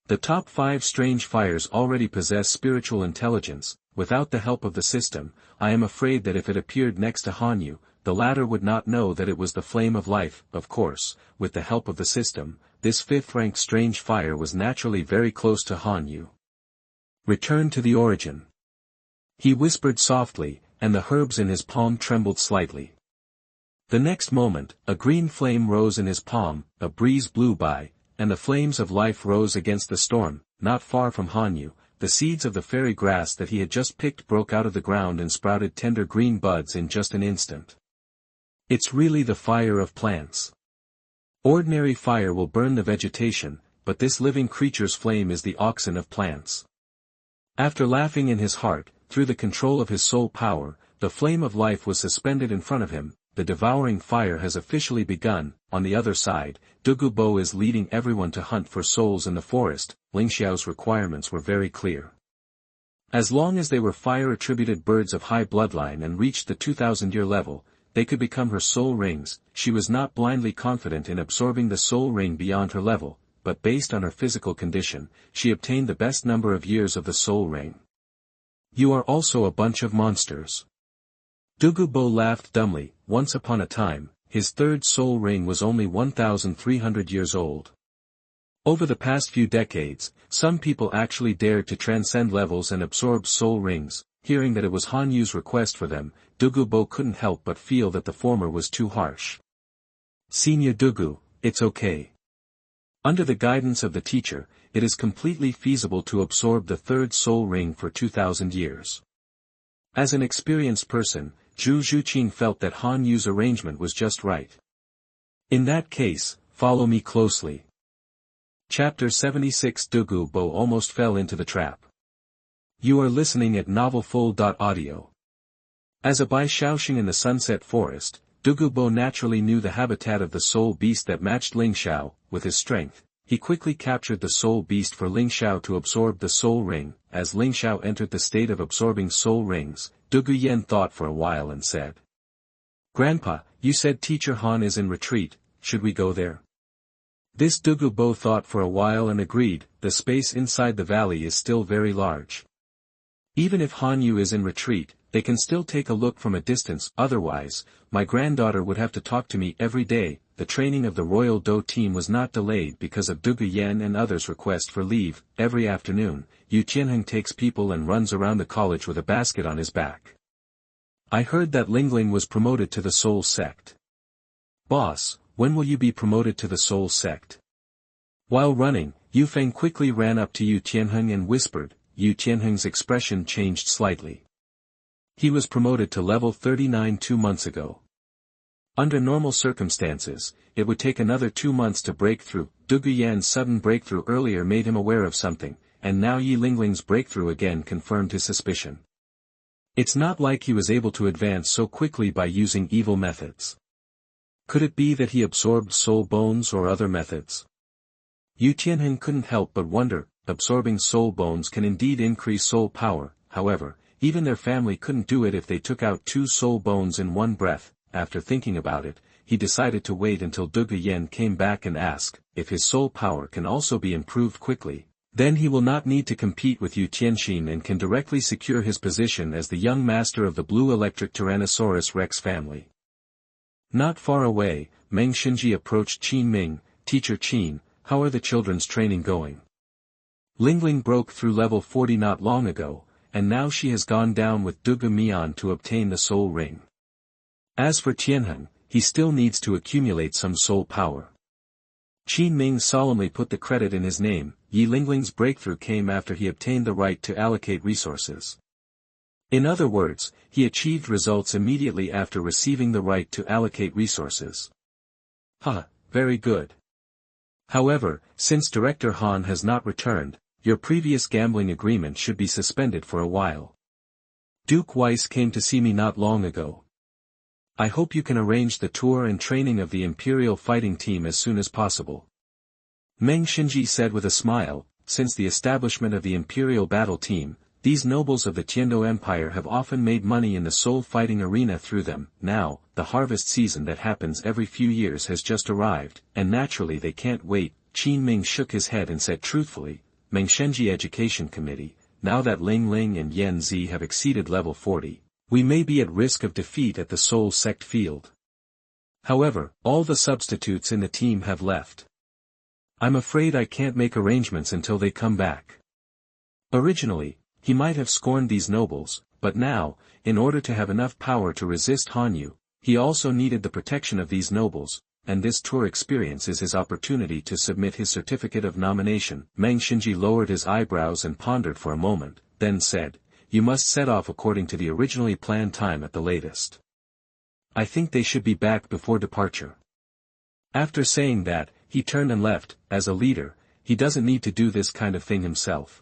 The top 5 strange fires already possess spiritual intelligence. Without the help of the system, I am afraid that if it appeared next to Han Yu, the latter would not know that it was the flame of life. Of course, with the help of the system, this 5th-ranked strange fire was naturally very close to Han Yu. Return to the origin. He whispered softly, and the herbs in his palm trembled slightly. The next moment, a green flame rose in his palm, a breeze blew by, and the flames of life rose against the storm. Not far from Hanyu, the seeds of the fairy grass that he had just picked broke out of the ground and sprouted tender green buds in just an instant. It's really the fire of plants. Ordinary fire will burn the vegetation, but this living creature's flame is the oxen of plants. After laughing in his heart, through the control of his soul power, the flame of life was suspended in front of him. The devouring fire has officially begun. On the other side, Dugu Bo is leading everyone to hunt for souls in the forest. Ling Xiao's requirements were very clear. As long as they were fire-attributed birds of high bloodline and reached the 2000-year level, they could become her soul rings. She was not blindly confident in absorbing the soul ring beyond her level, but based on her physical condition, she obtained the best number of years of the soul ring. You are also a bunch of monsters. Dugu Bo laughed dumbly. Once upon a time, his third soul ring was only 1,300 years old. Over the past few decades, some people actually dared to transcend levels and absorb soul rings. Hearing that it was Hanyu's request for them, Dugu Bo couldn't help but feel that the former was too harsh. Senior Dugu, it's okay. Under the guidance of the teacher, it is completely feasible to absorb the third soul ring for 2,000 years. As an experienced person, Zhu Zhuqin felt that Hanyu's arrangement was just right. In that case, follow me closely. Chapter 76. Dugu Bo almost fell into the trap. You are listening at novelfull.audio. As a Bai Shaoxing in the Sunset Forest, Dugu Bo naturally knew the habitat of the soul beast that matched Ling Xiao. With his strength, he quickly captured the soul beast for Ling Xiao to absorb the soul ring. As Ling Xiao entered the state of absorbing soul rings, Dugu Yen thought for a while and said, "Grandpa, you said Teacher Han is in retreat, should we go there?" This Dugu Bo thought for a while and agreed. The space inside the valley is still very large. Even if Hanyu is in retreat, they can still take a look from a distance. Otherwise, my granddaughter would have to talk to me every day. The training of the Royal Do team was not delayed because of Dugu Yen and others' request for leave. Every afternoon, Yu Tianheng takes people and runs around the college with a basket on his back. I heard that Lingling was promoted to the Soul Sect. Boss, when will you be promoted to the Soul Sect? While running, Yu Feng quickly ran up to Yu Tianheng and whispered. Yu Tianheng's expression changed slightly. He was promoted to level 39 2 months ago. Under normal circumstances, it would take another 2 months to break through. Dugu Yan's sudden breakthrough earlier made him aware of something, and now Yi Lingling's breakthrough again confirmed his suspicion. It's not like he was able to advance so quickly by using evil methods. Could it be that he absorbed soul bones or other methods? Yu Tianheng couldn't help but wonder. Absorbing soul bones can indeed increase soul power. However, even their family couldn't do it if they took out 2 soul bones in one breath. After thinking about it, he decided to wait until Dugu Yen came back and ask, if his soul power can also be improved quickly, then he will not need to compete with Yu Tianxin and can directly secure his position as the young master of the blue electric Tyrannosaurus Rex family. Not far away, Meng Xinji approached Qin Ming. Teacher Qin, how are the children's training going? Lingling broke through level 40 not long ago, and now she has gone down with Dugu Mian to obtain the soul ring. As for Tianheng, he still needs to accumulate some soul power. Qin Ming solemnly put the credit in his name. Yi Lingling's breakthrough came after he obtained the right to allocate resources. In other words, he achieved results immediately after receiving the right to allocate resources. Very good. However, since Director Han has not returned, your previous gambling agreement should be suspended for a while. Duke Weiss came to see me not long ago. I hope you can arrange the tour and training of the Imperial fighting team as soon as possible. Meng Xinji said with a smile. Since the establishment of the Imperial battle team, these nobles of the Tiando Empire have often made money in the soul fighting arena through them. Now, the harvest season that happens every few years has just arrived, and naturally they can't wait. Qin Ming shook his head and said truthfully, Meng Xinji Education Committee, now that Ling Ling and Yan Zi have exceeded level 40, we may be at risk of defeat at the Soul Sect field. However, all the substitutes in the team have left. I'm afraid I can't make arrangements until they come back. Originally, he might have scorned these nobles, but now, in order to have enough power to resist Hanyu, he also needed the protection of these nobles, and this tour experience is his opportunity to submit his certificate of nomination. Meng Xinji lowered his eyebrows and pondered for a moment, then said, "You must set off according to the originally planned time at the latest. I think they should be back before departure." After saying that, he turned and left. As a leader, he doesn't need to do this kind of thing himself.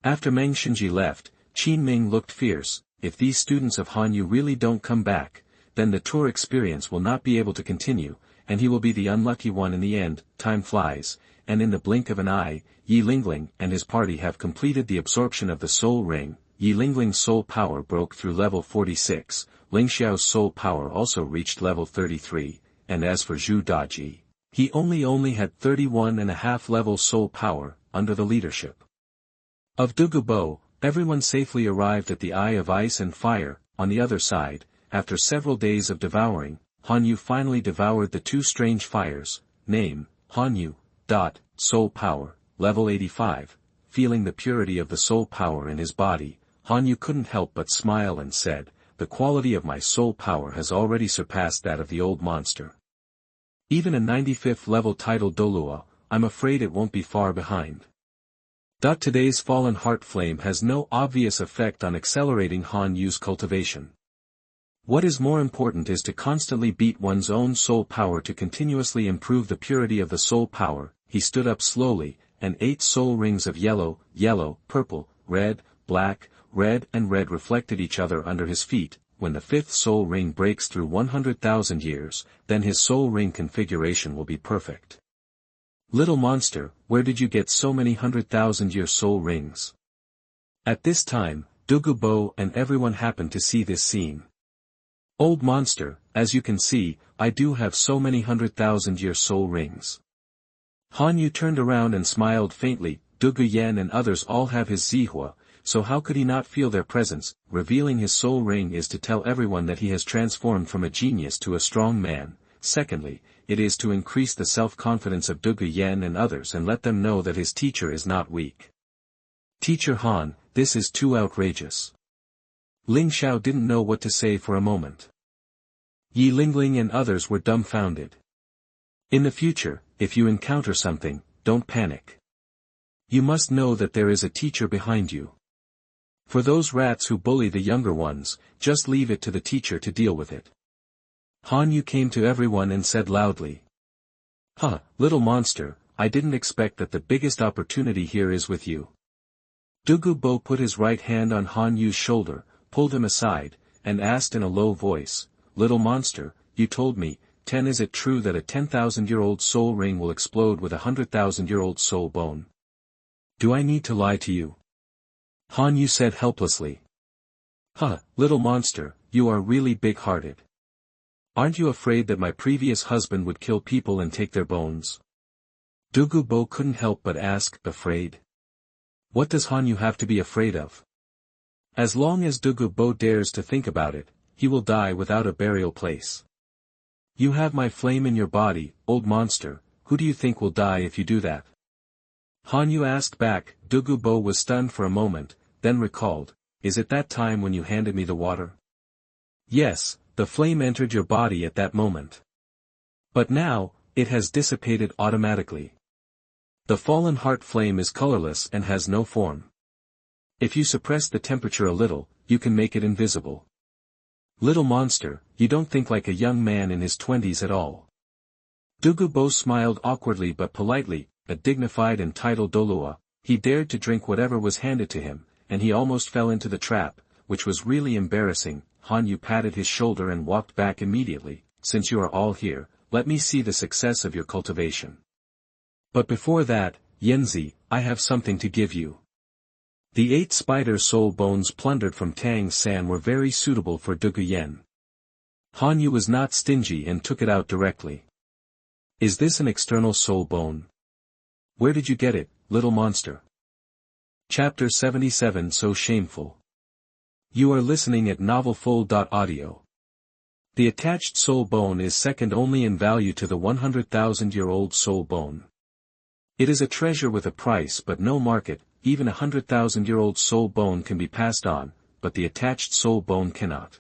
After Meng Xinji left, Qin Ming looked fierce. If these students of Hanyu really don't come back, then the tour experience will not be able to continue, and he will be the unlucky one in the end. Time flies, and in the blink of an eye, Yi Lingling and his party have completed the absorption of the soul ring. Yi Lingling's soul power broke through level 46, Ling Xiao's soul power also reached level 33, and as for Zhu Daji, he only had 31.5 level soul power, under the leadership of Dugu Bo. Everyone safely arrived at the Eye of Ice and Fire. On the other side, after several days of devouring, Hanyu finally devoured the two strange fires. Name, Hanyu, soul power, level 85. Feeling the purity of the soul power in his body, Hanyu couldn't help but smile and said, "The quality of my soul power has already surpassed that of the old monster. Even a 95th level title Douluo, I'm afraid it won't be far behind." Today's fallen heart flame has no obvious effect on accelerating Hanyu's cultivation. What is more important is to constantly beat one's own soul power to continuously improve the purity of the soul power. He stood up slowly, and 8 soul rings of yellow, purple, red, black, red and red reflected each other under his feet. When the 5th soul ring breaks through 100,000 years, then his soul ring configuration will be perfect. "Little monster, where did you get so many 100,000-year soul rings?" At this time, Dugu Bo and everyone happened to see this scene. "Old monster, as you can see, I do have so many 100,000-year soul rings." Hanyu turned around and smiled faintly. Dugu Yan and others all have his Zihua, so how could he not feel their presence? Revealing his soul ring is to tell everyone that he has transformed from a genius to a strong man. Secondly, it is to increase the self-confidence of Dugu Yan and others and let them know that his teacher is not weak. "Teacher Han, this is too outrageous." Ling Xiao didn't know what to say for a moment. Yi Lingling and others were dumbfounded. "In the future, if you encounter something, don't panic. You must know that there is a teacher behind you. For those rats who bully the younger ones, just leave it to the teacher to deal with it." Hanyu came to everyone and said loudly, "Little monster, I didn't expect that the biggest opportunity here is with you." Dugu Bo put his right hand on Hanyu's shoulder, pulled him aside, and asked in a low voice, "Little monster, you told me, is it true that a 10,000-year-old soul ring will explode with a 100,000-year-old soul bone? Do I need to lie to you?" Hanyu said helplessly. Little monster, you are really big-hearted. Aren't you afraid that my previous husband would kill people and take their bones?" Dugu Bo couldn't help but ask, "Afraid? What does Hanyu have to be afraid of? As long as Dugu Bo dares to think about it, he will die without a burial place. You have my flame in your body, old monster, who do you think will die if you do that?" Hanyu asked back. Dugu Bo was stunned for a moment, then recalled, "Is it that time when you handed me the water?" "Yes, the flame entered your body at that moment. But now, it has dissipated automatically. The fallen heart flame is colorless and has no form. If you suppress the temperature a little, you can make it invisible. Little monster, you don't think like a young man in his 20s at all." Dugu Bo smiled awkwardly but politely. A dignified and titled Douluo, he dared to drink whatever was handed to him, and he almost fell into the trap, which was really embarrassing. Hanyu patted his shoulder and walked back immediately. "Since you are all here, let me see the success of your cultivation. But before that, Yanzi, I have something to give you." The 8 spider soul bones plundered from Tang San were very suitable for Dugu Yan. Hanyu was not stingy and took it out directly. "Is this an external soul bone? Where did you get it, little monster?" Chapter 77 So Shameful. You are listening at novelfull.audio. The attached soul bone is second only in value to the 100,000-year-old soul bone. It is a treasure with a price but no market. Even a 100,000-year-old soul bone can be passed on. but the attached soul bone cannot.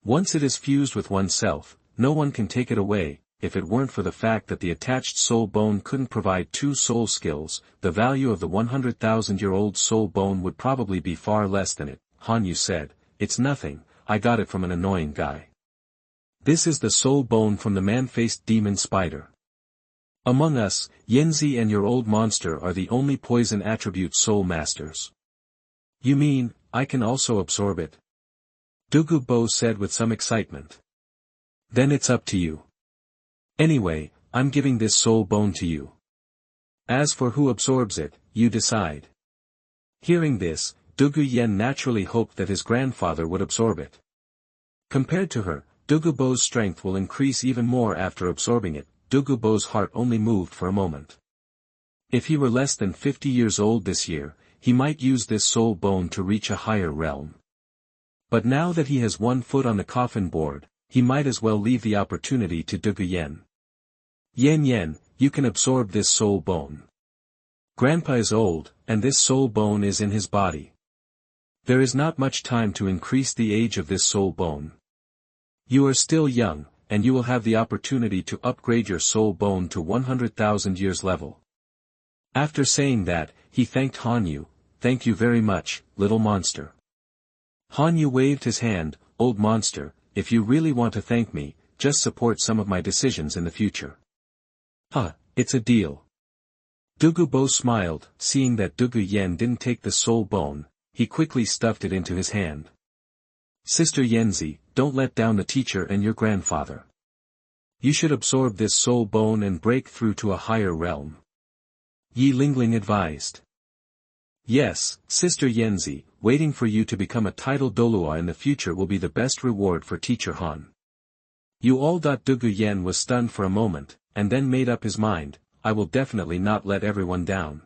Once it is fused with oneself, no one can take it away. If it weren't for the fact that the attached soul bone couldn't provide two soul skills, the value of the 100,000-year-old soul bone would probably be far less than it. Han Yu said, "It's nothing, I got it from an annoying guy. This is the soul bone from the man-faced demon spider. Among us, Yanzi and your old monster are the only poison attribute soul masters." "You mean, I can also absorb it?" Dugu Bo said with some excitement. "Then it's up to you. Anyway, I'm giving this soul bone to you. As for who absorbs it, you decide." Hearing this, Dugu Yen naturally hoped that his grandfather would absorb it. Compared to her, Dugu Bo's strength will increase even more after absorbing it. Dugu Bo's heart only moved for a moment. If he were less than 50 years old this year, he might use this soul bone to reach a higher realm. But now that he has one foot on the coffin board, he might as well leave the opportunity to Dugu Yen. "Yen, you can absorb this soul bone. Grandpa is old, and this soul bone is in his body. There is not much time to increase the age of this soul bone. You are still young, and you will have the opportunity to upgrade your soul bone to 100,000 years level." After saying that, he thanked Han Yu. "Thank you very much, little monster." Han Yu waved his hand. "Old monster, if you really want to thank me, just support some of my decisions in the future." "Huh, it's a deal." Dugu Bo smiled. Seeing that Dugu Yen didn't take the soul bone, he quickly stuffed it into his hand. "Sister Yanzi, don't let down the teacher and your grandfather. You should absorb this soul bone and break through to a higher realm," Yi Lingling advised. "Yes, Sister Yanzi, waiting for you to become a titled Douluo in the future will be the best reward for Teacher Han." You all. Dugu Yen was stunned for a moment, and then made up his mind, "I will definitely not let everyone down."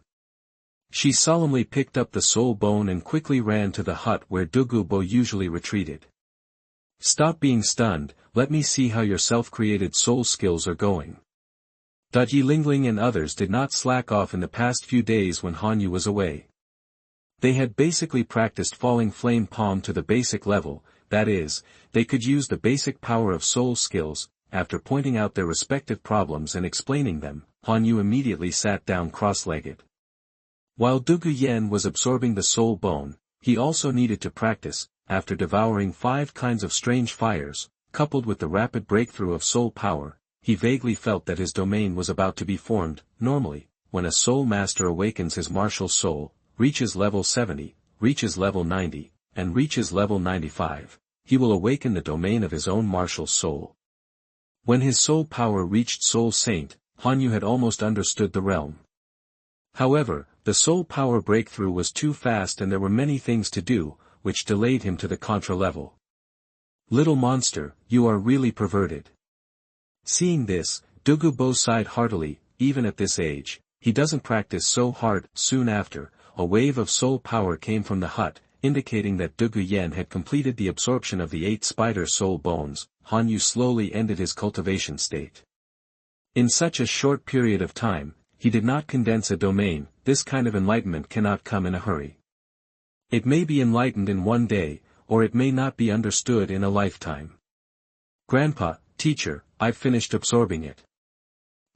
She solemnly picked up the soul bone and quickly ran to the hut where Dugu Bo usually retreated. "Stop being stunned, let me see how your self-created soul skills are going." Yi Lingling and others did not slack off in the past few days when Han Yu was away. They had basically practiced falling flame palm to the basic level, that is, they could use the basic power of soul skills. After pointing out their respective problems and explaining them, Han Yu immediately sat down cross-legged. While Dugu Yen was absorbing the soul bone, he also needed to practice. After devouring 5 kinds of strange fires, coupled with the rapid breakthrough of soul power, he vaguely felt that his domain was about to be formed. Normally, when a soul master awakens his martial soul, reaches level 70, reaches level 90, and reaches level 95, he will awaken the domain of his own martial soul. When his soul power reached Soul Saint, Han Yu had almost understood the realm. However, the soul power breakthrough was too fast and there were many things to do, which delayed him to the Contra level. "Little monster, you are really perverted." Seeing this, Dugu Bo sighed heartily. Even at this age, he doesn't practice so hard. Soon after, a wave of soul power came from the hut, indicating that Dugu Yen had completed the absorption of the 8 spider soul bones. Han Yu slowly ended his cultivation state. In such a short period of time, he did not condense a domain. This kind of enlightenment cannot come in a hurry. It may be enlightened in one day, or it may not be understood in a lifetime. "Grandpa, teacher, I've finished absorbing it."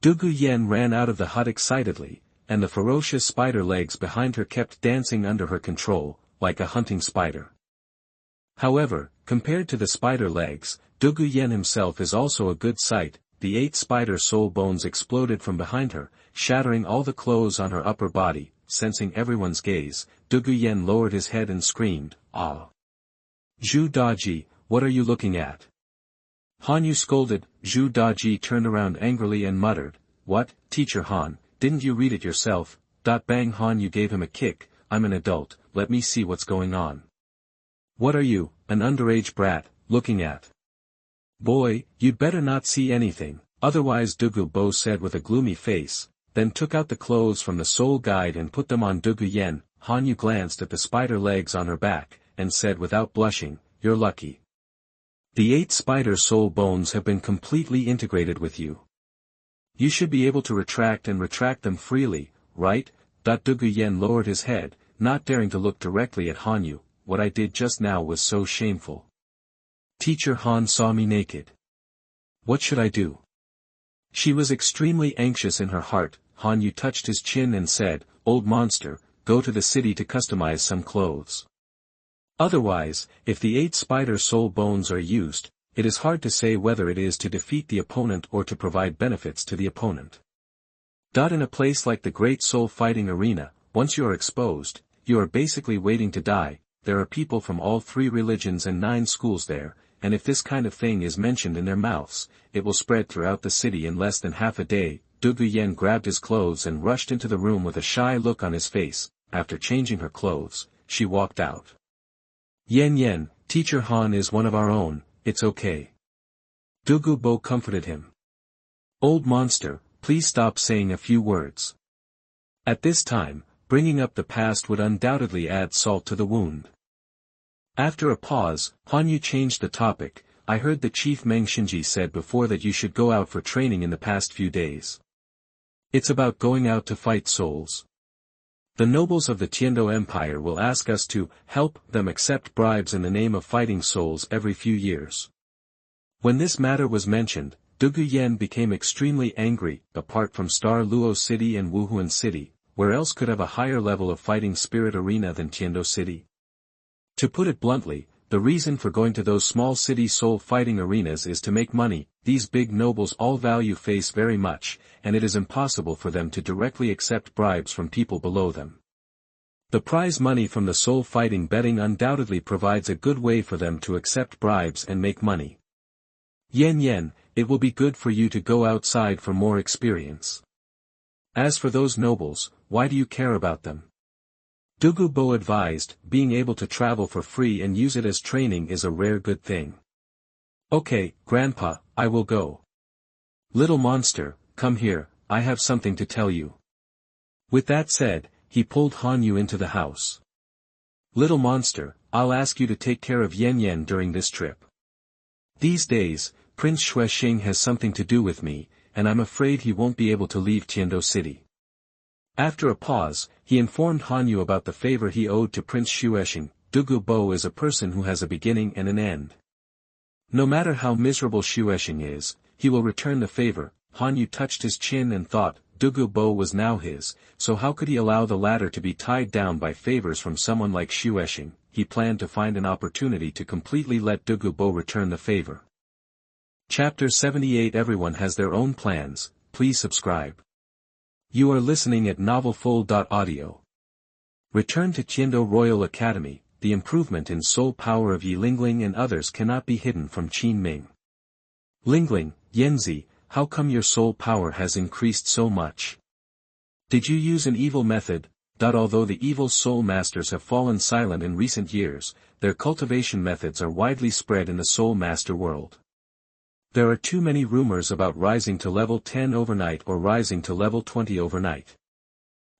Dugu Yen ran out of the hut excitedly, and the ferocious spider legs behind her kept dancing under her control, like a hunting spider. However, compared to the spider legs, Dugu Yen himself is also a good sight. The 8 spider soul bones exploded from behind her, shattering all the clothes on her upper body. Sensing everyone's gaze, Dugu Yen lowered his head and screamed, "Ah! Zhu Daji, what are you looking at?" Han Yu scolded. Zhu Daji turned around angrily and muttered, "What, Teacher Han, didn't you read it yourself?" Bang! Han Yu gave him a kick. "I'm an adult, let me see what's going on." "What are you, an underage brat, looking at?" "Boy, you'd better not see anything, otherwise," Dugu Bo said with a gloomy face, then took out the clothes from the soul guide and put them on Dugu Yen. Han Yu glanced at the spider legs on her back, and said without blushing, "You're lucky. The 8 spider soul bones have been completely integrated with you. You should be able to retract them freely, right?" Dugu Yen lowered his head, not daring to look directly at Han Yu. what I did just now was so shameful. Teacher Han saw me naked. What should I do? She was extremely anxious in her heart. Han Yu touched his chin and said, "Old monster, go to the city to customize some clothes. Otherwise, if the 8 spider soul bones are used, it is hard to say whether it is to defeat the opponent or to provide benefits to the opponent. In a place like the Great Soul Fighting Arena, once you are exposed, you are basically waiting to die. There are people from all 3 religions and 9 schools there, and if this kind of thing is mentioned in their mouths, it will spread throughout the city in less than half a day." Dugu Yen grabbed his clothes and rushed into the room with a shy look on his face. After changing her clothes, she walked out. "Yen, Teacher Han is one of our own, it's okay." Dugu Bo comforted him. "Old monster, please stop saying a few words." At this time, bringing up the past would undoubtedly add salt to the wound. After a pause, Han Yu changed the topic. "I heard the Chief Meng Shinji said before that you should go out for training in the past few days. It's about going out to fight souls. The nobles of the Tiando Empire will ask us to help them accept bribes in the name of fighting souls every few years." When this matter was mentioned, Dugu Yen became extremely angry. Apart from Star Luo City and Wuhuan City, where else could have a higher level of fighting spirit arena than Tiando City? To put it bluntly, the reason for going to those small city soul fighting arenas is to make money. These big nobles all value face very much, and it is impossible for them to directly accept bribes from people below them. The prize money from the soul fighting betting undoubtedly provides a good way for them to accept bribes and make money. Yen, it will be good for you to go outside for more experience. As for those nobles, why do you care about them? Dugu Bo advised. Being able to travel for free and use it as training is a rare good thing. "Okay, Grandpa, I will go." "Little monster, come here, I have something to tell you." With that said, he pulled Han Yu into the house. "Little monster, I'll ask you to take care of Yen during this trip. These days, Prince Xuexing has something to do with me, and I'm afraid he won't be able to leave Tiando City." After a pause, he informed Han Yu about the favor he owed to Prince Xuexing. Dugu Bo is a person who has a beginning and an end. No matter how miserable Xuexing is, he will return the favor. Han Yu touched his chin and thought, Dugu Bo was now his, so how could he allow the latter to be tied down by favors from someone like Xuexing? He planned to find an opportunity to completely let Dugu Bo return the favor. Chapter 78. Everyone has their own plans. Please subscribe. You are listening at novelfull.audio. Return to Tiando Royal Academy. The improvement in soul power of Yi Lingling and others cannot be hidden from Qin Ming. Lingling, Yanzi, how come your soul power has increased so much? Did you use an evil method? Although the evil soul masters have fallen silent in recent years, their cultivation methods are widely spread in the soul master world. There are too many rumors about rising to level 10 overnight or rising to level 20 overnight.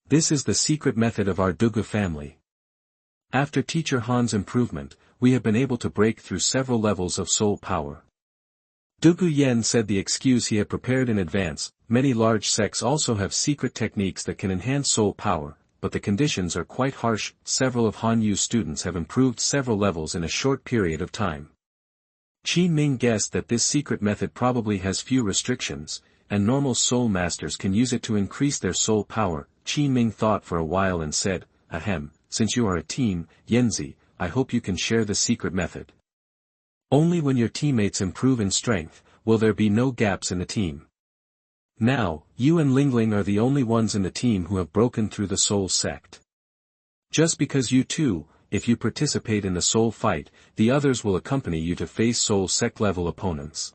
This is the secret method of our Dugu family. After Teacher Han's improvement, we have been able to break through several levels of soul power. Dugu Yen said the excuse he had prepared in advance. Many large sects also have secret techniques that can enhance soul power, but the conditions are quite harsh. Several of Han Yu's students have improved several levels in a short period of time. Qin Ming guessed that this secret method probably has few restrictions, and normal soul masters can use it to increase their soul power. Qin Ming thought for a while and said, Ahem, since you are a team, Yanzi, I hope you can share the secret method. Only when your teammates improve in strength, will there be no gaps in the team. Now, you and Lingling are the only ones in the team who have broken through the soul sect. Just because you too, if you participate in the soul fight, the others will accompany you to face soul sect level opponents.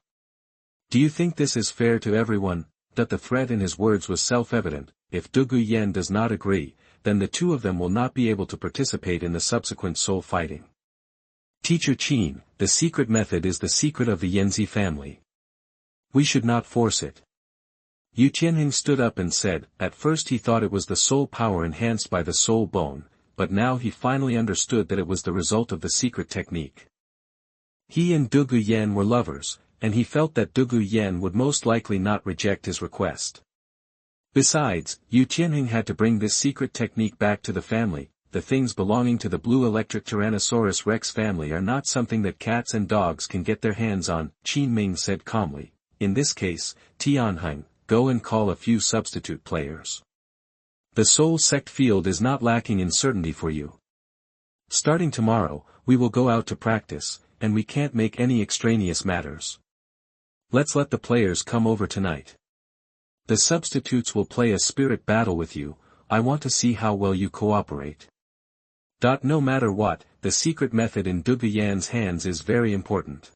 Do you think this is fair to everyone? That the threat in his words was self-evident. If Dugu Yen does not agree, then the two of them will not be able to participate in the subsequent soul fighting. Teacher Qin, the secret method is the secret of the Yanzi family. We should not force it. Yu Tianheng stood up and said, at first he thought it was the soul power enhanced by the soul bone, but now he finally understood that it was the result of the secret technique. He and Dugu Yen were lovers, and he felt that Dugu Yen would most likely not reject his request. Besides, Yu Tianheng had to bring this secret technique back to the family. the things belonging to the blue electric Tyrannosaurus rex family are not something that cats and dogs can get their hands on, Qin Ming said calmly. In this case, Tianheng, go and call a few substitute players. The Soul Sect field is not lacking in certainty for you. Starting tomorrow, we will go out to practice, and we can't make any extraneous matters. Let's let the players come over tonight. The substitutes will play a spirit battle with you. I want to see how well you cooperate. No matter what, the secret method in Dugu Yan's hands is very important.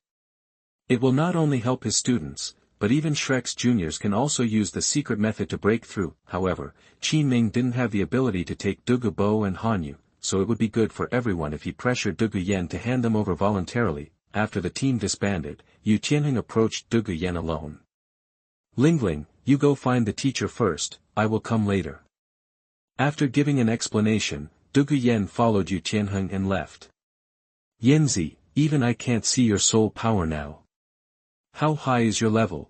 It will not only help his students, but even Shrek's juniors can also use the secret method to break through. However, Qin Ming didn't have the ability to take Dugu Bo and Hanyu, so it would be good for everyone if he pressured Dugu Yan to hand them over voluntarily. After the team disbanded, Yu Tianheng approached Dugu Yan alone. Lingling, you go find the teacher first, I will come later. After giving an explanation, Dugu Yan followed Yu Tianheng and left. Yanzi, even I can't see your soul power now. How high is your level?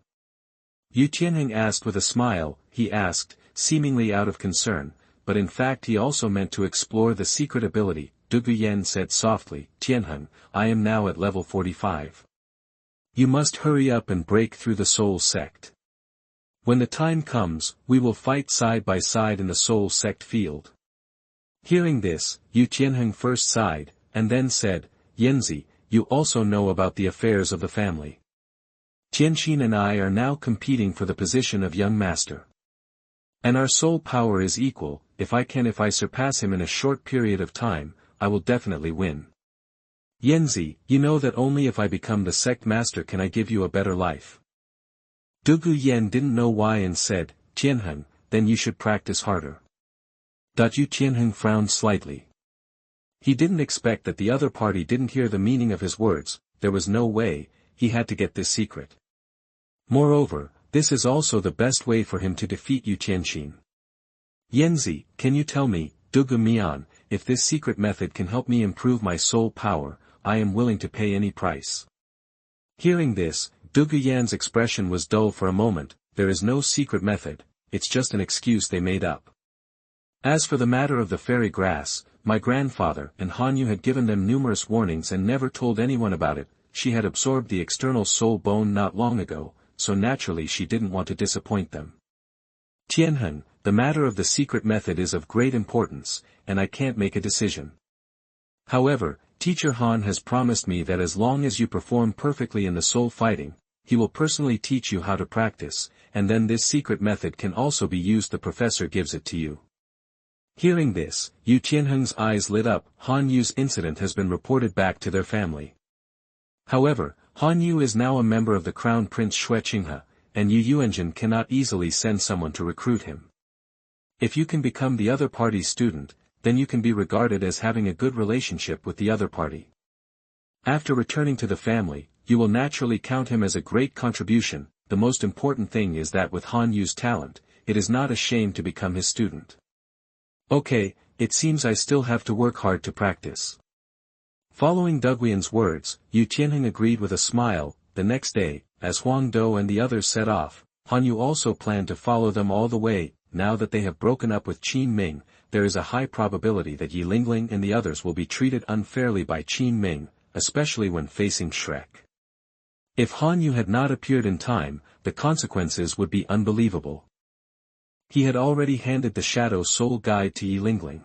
Yu Tianheng asked with a smile. He asked, seemingly out of concern, but in fact he also meant to explore the secret ability. Dugu Yan said softly, Tianheng, I am now at level 45. You must hurry up and break through the Soul Sect. When the time comes, we will fight side by side in the Soul Sect field. Hearing this, Yu Tianheng first sighed, and then said, Yanzi, you also know about the affairs of the family. Tianqin and I are now competing for the position of young master. And our soul power is equal. If I surpass him in a short period of time, I will definitely win. Yanzi, you know that only if I become the sect master can I give you a better life. Dugu Yan didn't know why and said, Tianheng, then you should practice harder. Yu Tianheng frowned slightly. He didn't expect that the other party didn't hear the meaning of his words. There was no way, he had to get this secret. Moreover, this is also the best way for him to defeat Yu Tianqin. Yanzi, can you tell me, Dugu Mian, if this secret method can help me improve my soul power, I am willing to pay any price. Hearing this, Dugu Yan's expression was dull for a moment. There is no secret method, it's just an excuse they made up. As for the matter of the fairy grass, my grandfather and Hanyu had given them numerous warnings and never told anyone about it. She had absorbed the external soul bone not long ago, so naturally she didn't want to disappoint them. Tianheng, the matter of the secret method is of great importance, and I can't make a decision. However, Teacher Han has promised me that as long as you perform perfectly in the soul fighting, he will personally teach you how to practice, and then this secret method can also be used. The professor gives it to you. Hearing this, Yu Tianheng's eyes lit up. Han Yu's incident has been reported back to their family. However, Han Yu is now a member of the Crown Prince Xue Qinghe, and Yu Yuanjin cannot easily send someone to recruit him. If you can become the other party's student, then you can be regarded as having a good relationship with the other party. After returning to the family, you will naturally count him as a great contribution. The most important thing is that with Han Yu's talent, it is not a shame to become his student. Okay, it seems I still have to work hard to practice. Following Dugu Yan's words, Yu Tianheng agreed with a smile. The next day, as Huang Do and the others set off, Han Yu also planned to follow them all the way. Now that they have broken up with Qin Ming, there is a high probability that Yi Lingling and the others will be treated unfairly by Qin Ming, especially when facing Shrek. If Han Yu had not appeared in time, the consequences would be unbelievable. He had already handed the Shadow Soul Guide to Yi Lingling.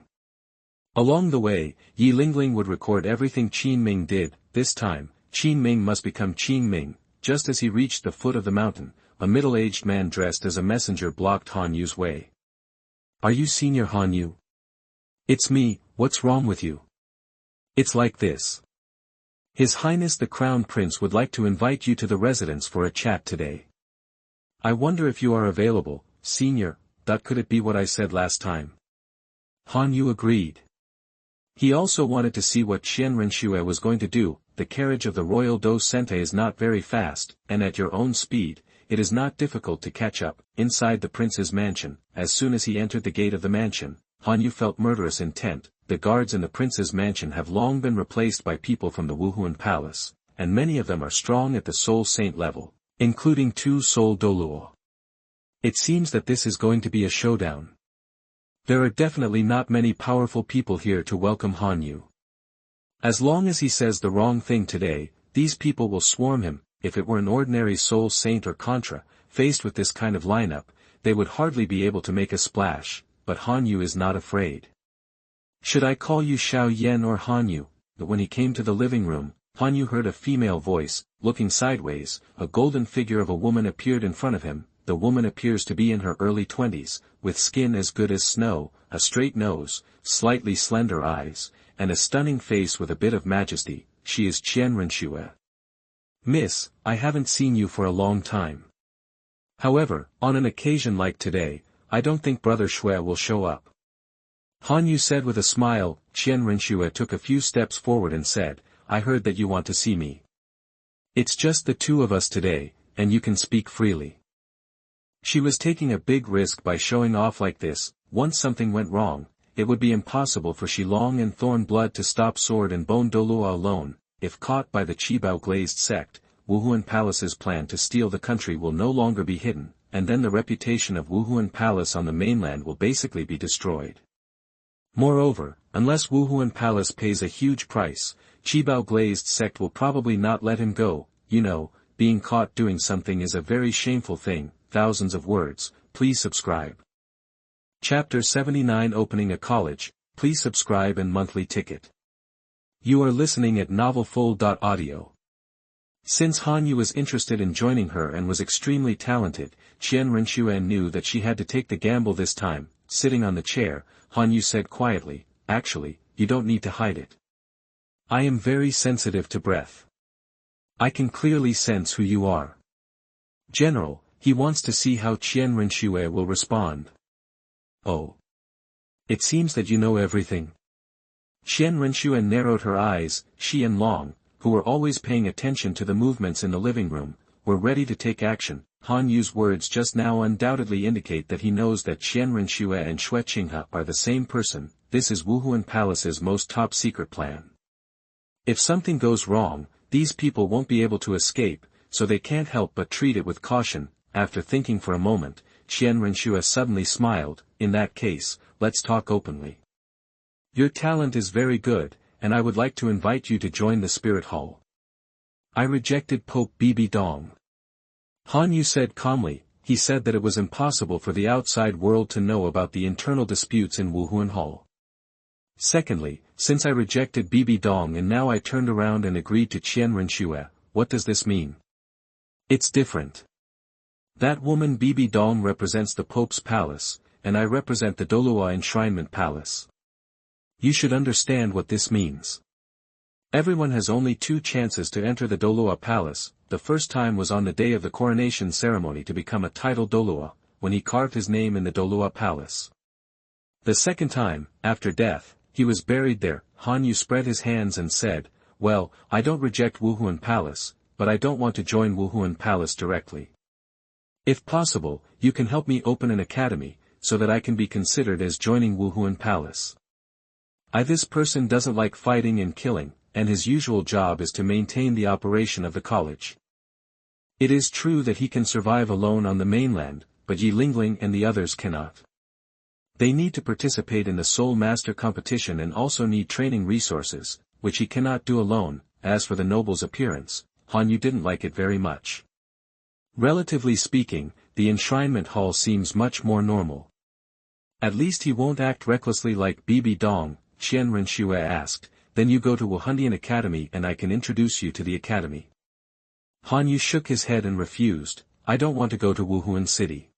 Along the way, Yi Lingling would record everything Qin Ming did. This time, Qin Ming must become Qin Ming. Just as he reached the foot of the mountain, a middle-aged man dressed as a messenger blocked Han Yu's way. Are you Senior Han Yu? It's me, what's wrong with you? It's like this. His Highness the Crown Prince would like to invite you to the residence for a chat today. I wonder if you are available, Senior. Could it be what I said last time? Han Yu agreed. He also wanted to see what Xian Renxue was going to do. The carriage of the royal Do Sente is not very fast, and at your own speed, it is not difficult to catch up. Inside the prince's mansion, as soon as he entered the gate of the mansion, Han Yu felt murderous intent. The guards in the prince's mansion have long been replaced by people from the Wuhuan Palace, and many of them are strong at the Soul Saint level, including 2 Soul Douluo. It seems that this is going to be a showdown. There are definitely not many powerful people here to welcome Han Yu. As long as he says the wrong thing today, these people will swarm him. If it were an ordinary soul saint or contra, faced with this kind of lineup, they would hardly be able to make a splash, but Han Yu is not afraid. Should I call you Xiao Yan or Han Yu? But when he came to the living room, Han Yu heard a female voice. Looking sideways, a golden figure of a woman appeared in front of him. The woman appears to be in her early 20s, with skin as good as snow, a straight nose, slightly slender eyes, and a stunning face with a bit of majesty. She is Qian Renxue. Miss, I haven't seen you for a long time. However, on an occasion like today, I don't think Brother Shui will show up. Han Yu said with a smile. Qian Renxue took a few steps forward and said, I heard that you want to see me. It's just the two of us today, and you can speak freely. She was taking a big risk by showing off like this. Once something went wrong, it would be impossible for Shilong and Thorn Blood to stop Sword and Bone Douluo alone. If caught by the Qibao glazed sect, Wuhuan Palace's plan to steal the country will no longer be hidden, and then the reputation of Wuhuan Palace on the mainland will basically be destroyed. Moreover, unless Wuhuan Palace pays a huge price, Qibao glazed sect will probably not let him go. You know, being caught doing something is a very shameful thing. Thousands of words. Please subscribe. Chapter 79 Opening a College. Please subscribe and monthly ticket. You are listening at novelfull.audio. Since Han Yu was interested in joining her and was extremely talented, Qian Renxue knew that she had to take the gamble this time. Sitting on the chair, Han Yu said quietly, Actually, you don't need to hide it. I am very sensitive to breath. I can clearly sense who you are. General, he wants to see how Qian Renxue will respond. Oh. It seems that you know everything. Qian Renxue narrowed her eyes. Shi and Long, who were always paying attention to the movements in the living room, were ready to take action. Han Yu's words just now undoubtedly indicate that he knows that Qian Renxue and Xue Qinghe are the same person. This is Wuhuan Palace's most top secret plan. If something goes wrong, these people won't be able to escape, so they can't help but treat it with caution. After thinking for a moment, Qian Renxue suddenly smiled. In that case, let's talk openly. Your talent is very good, and I would like to invite you to join the Spirit Hall. I rejected Pope Bibi Dong. Han Yu said calmly. He said that it was impossible for the outside world to know about the internal disputes in Wuhuan Hall. Secondly, since I rejected Bibi Dong and now I turned around and agreed to Qian Renxue, what does this mean? It's different. That woman Bibi Dong represents the Pope's palace, and I represent the Douluo Enshrinement Palace. You should understand what this means. Everyone has only 2 chances to enter the Douluo Palace. The first time was on the day of the coronation ceremony to become a titled Douluo, when he carved his name in the Douluo Palace. The second time, after death, he was buried there. Han Yu spread his hands and said, Well, I don't reject Wuhuan Palace, but I don't want to join Wuhuan Palace directly. If possible, you can help me open an academy, so that I can be considered as joining Wuhuan Palace. This person doesn't like fighting and killing, and his usual job is to maintain the operation of the college. It is true that he can survive alone on the mainland, but Yi Lingling and the others cannot. They need to participate in the Soul Master competition and also need training resources, which he cannot do alone. As for the noble's appearance, Han Yu didn't like it very much. Relatively speaking, the enshrinement hall seems much more normal. At least he won't act recklessly like Bibi Dong. Qian Renxue asked, Then you go to Wuhandian Academy and I can introduce you to the academy. Han Yu shook his head and refused. I don't want to go to Wuhuan City.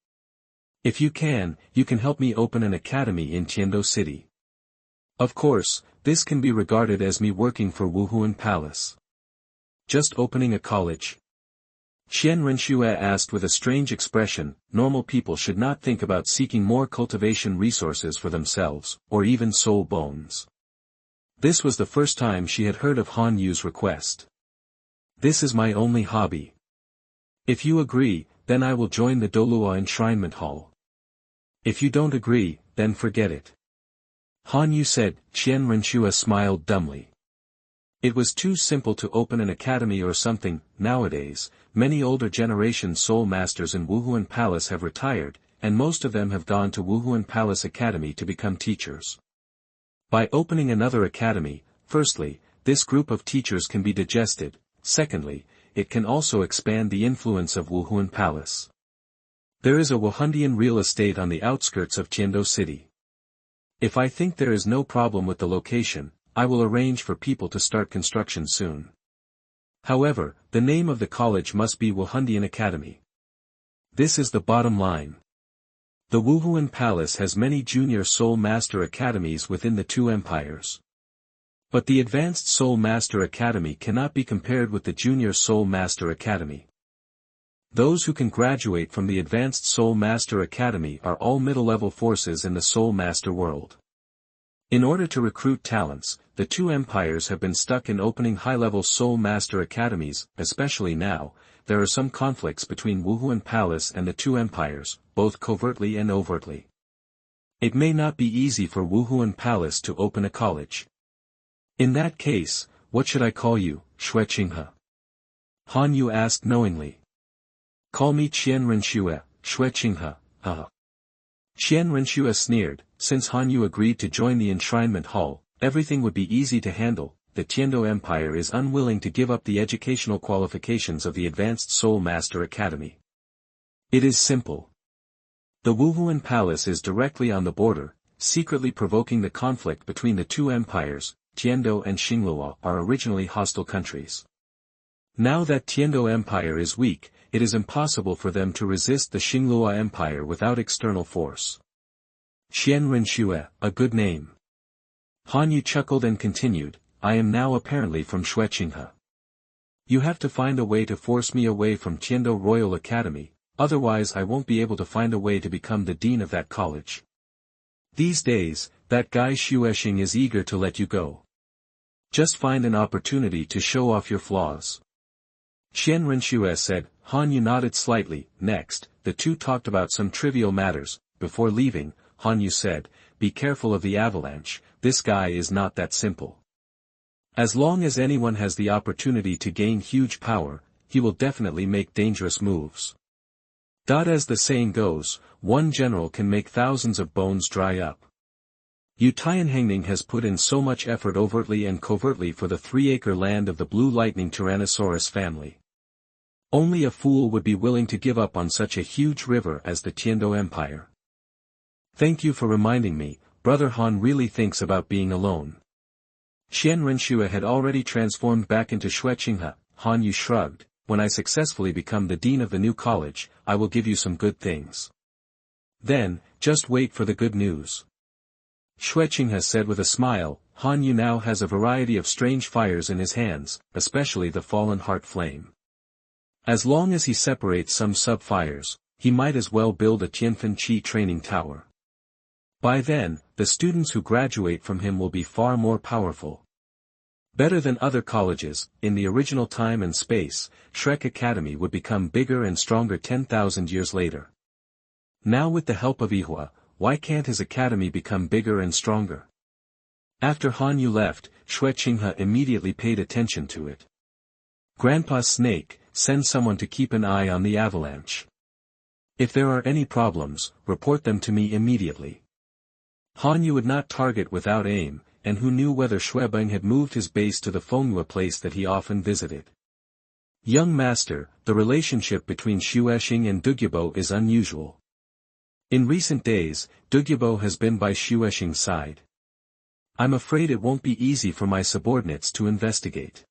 If you can help me open an academy in Tiando City. Of course, this can be regarded as me working for Wuhuan Palace. Just opening a college? Qian Renxue asked with a strange expression. Normal people should not think about seeking more cultivation resources for themselves, or even soul bones. This was the first time she had heard of Han Yu's request. This is my only hobby. If you agree, then I will join the Douluo Enshrinement Hall. If you don't agree, then forget it. Han Yu said. Qian Renxue smiled dumbly. It was too simple to open an academy or something. Nowadays, many older generation soul masters in Wuhuan Palace have retired, and most of them have gone to Wuhuan Palace Academy to become teachers. By opening another academy, firstly, this group of teachers can be digested, secondly, it can also expand the influence of Wuhuan Palace. There is a Wuhandian real estate on the outskirts of Soto City. If I think there is no problem with the location, I will arrange for people to start construction soon. However, the name of the college must be Wuhandian Academy. This is the bottom line. The Wuhuan Palace has many junior Soul Master Academies within the two empires. But the Advanced Soul Master Academy cannot be compared with the Junior Soul Master Academy. Those who can graduate from the Advanced Soul Master Academy are all middle-level forces in the Soul Master world. In order to recruit talents, the two empires have been stuck in opening high-level Soul Master Academies, especially now. There are some conflicts between Wuhuan Palace and the two empires, both covertly and overtly. It may not be easy for Wuhuan Palace to open a college. In that case, what should I call you, Xue Qinghe? Han Yu asked knowingly. Call me Qian Renxue, Xue Qinghe, haha. Qian Renxue sneered. Since Han Yu agreed to join the enshrinement hall, everything would be easy to handle. The Tiando Empire is unwilling to give up the educational qualifications of the Advanced Soul Master Academy. It is simple. The Wuhuan Palace is directly on the border, secretly provoking the conflict between the two empires. Tiando and Xingluo are originally hostile countries. Now that Tiando Empire is weak, it is impossible for them to resist the Xingluo Empire without external force. Qian Renxue, a good name. Han Yu chuckled and continued, I am now apparently from Xue Qinghe. You have to find a way to force me away from Tiando Royal Academy, otherwise I won't be able to find a way to become the dean of that college. These days, that guy Xuexing is eager to let you go. Just find an opportunity to show off your flaws. Qian Renxue said. Han Yu nodded slightly. Next, the two talked about some trivial matters. Before leaving, Han Yu said, be careful of the avalanche, this guy is not that simple. As long as anyone has the opportunity to gain huge power, he will definitely make dangerous moves. As the saying goes, one general can make thousands of bones dry up. Yu Tianhengning has put in so much effort overtly and covertly for the 3-acre land of the Blue Lightning Tyrannosaurus family. Only a fool would be willing to give up on such a huge river as the Tiando Empire. Thank you for reminding me, Brother Han really thinks about being alone. Qian Renxue had already transformed back into Xue Qinghe. Han Yu shrugged, when I successfully become the dean of the new college, I will give you some good things. Then, just wait for the good news. Xue Qinghe said with a smile. Han Yu now has a variety of strange fires in his hands, especially the fallen heart flame. As long as he separates some sub-fires, he might as well build a Tianfen Qi training tower. By then, the students who graduate from him will be far more powerful. Better than other colleges, in the original time and space, Shrek Academy would become bigger and stronger 10,000 years later. Now with the help of Yihua, why can't his academy become bigger and stronger? After Han Yu left, Xue Qinghe immediately paid attention to it. Grandpa Snake, send someone to keep an eye on the avalanche. If there are any problems, report them to me immediately. Han Yu would not target without aim, and who knew whether Xuebeng had moved his base to the Fengyue place that he often visited. Young master, the relationship between Xuexing and Dugu Bo is unusual. In recent days, Dugu Bo has been by Xuexing's side. I'm afraid it won't be easy for my subordinates to investigate.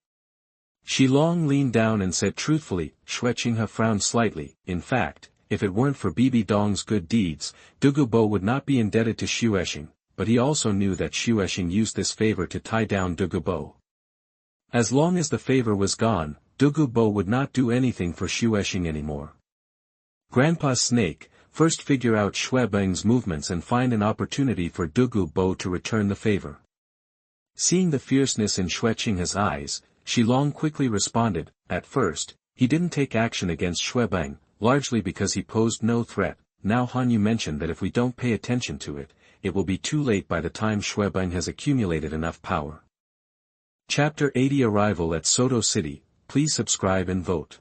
Shilong leaned down and said truthfully. Xue Qinghe frowned slightly. In fact, if it weren't for Bibi Dong's good deeds, Dugu Bo would not be indebted to Xuexing, but he also knew that Xuexing used this favor to tie down Dugu Bo. As long as the favor was gone, Dugu Bo would not do anything for Xuexing anymore. Grandpa Snake, first figure out Xuebeng's movements and find an opportunity for Dugu Bo to return the favor. Seeing the fierceness in Xue Qinghe's eyes, Shilong quickly responded. At first, he didn't take action against Xuebeng, largely because he posed no threat. Now Han Yu mentioned that if we don't pay attention to it, it will be too late by the time Xuebeng has accumulated enough power. Chapter 80 Arrival at Soto City. Please subscribe and vote.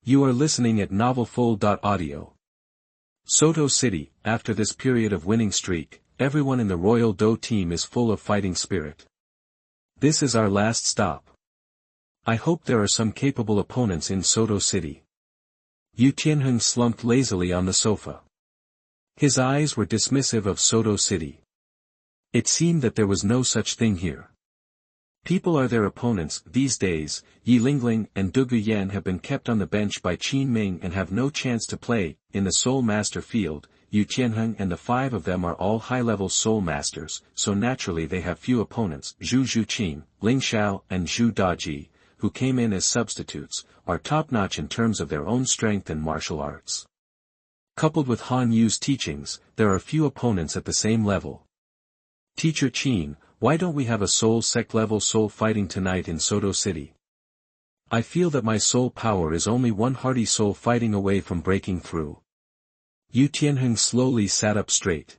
You are listening at novelfull.audio. Soto City, after this period of winning streak, everyone in the Royal Do team is full of fighting spirit. This is our last stop. I hope there are some capable opponents in Soto City. Yu Tianheng slumped lazily on the sofa. His eyes were dismissive of Soto City. It seemed that there was no such thing here. People are their opponents. These days, Yi Lingling and Dugu Yan have been kept on the bench by Qin Ming and have no chance to play. In the Soul Master field, Yu Tianheng and the 5 of them are all high-level Soul Masters, so naturally they have few opponents. Zhu Zhuqing, Ling Xiao and Zhu Daji, who came in as substitutes, are top-notch in terms of their own strength and martial arts. Coupled with Han Yu's teachings, there are few opponents at the same level. Teacher Qin, why don't we have a soul sect level soul fighting tonight in Soto City? I feel that my soul power is only one hearty soul fighting away from breaking through. Yu Tianheng slowly sat up straight.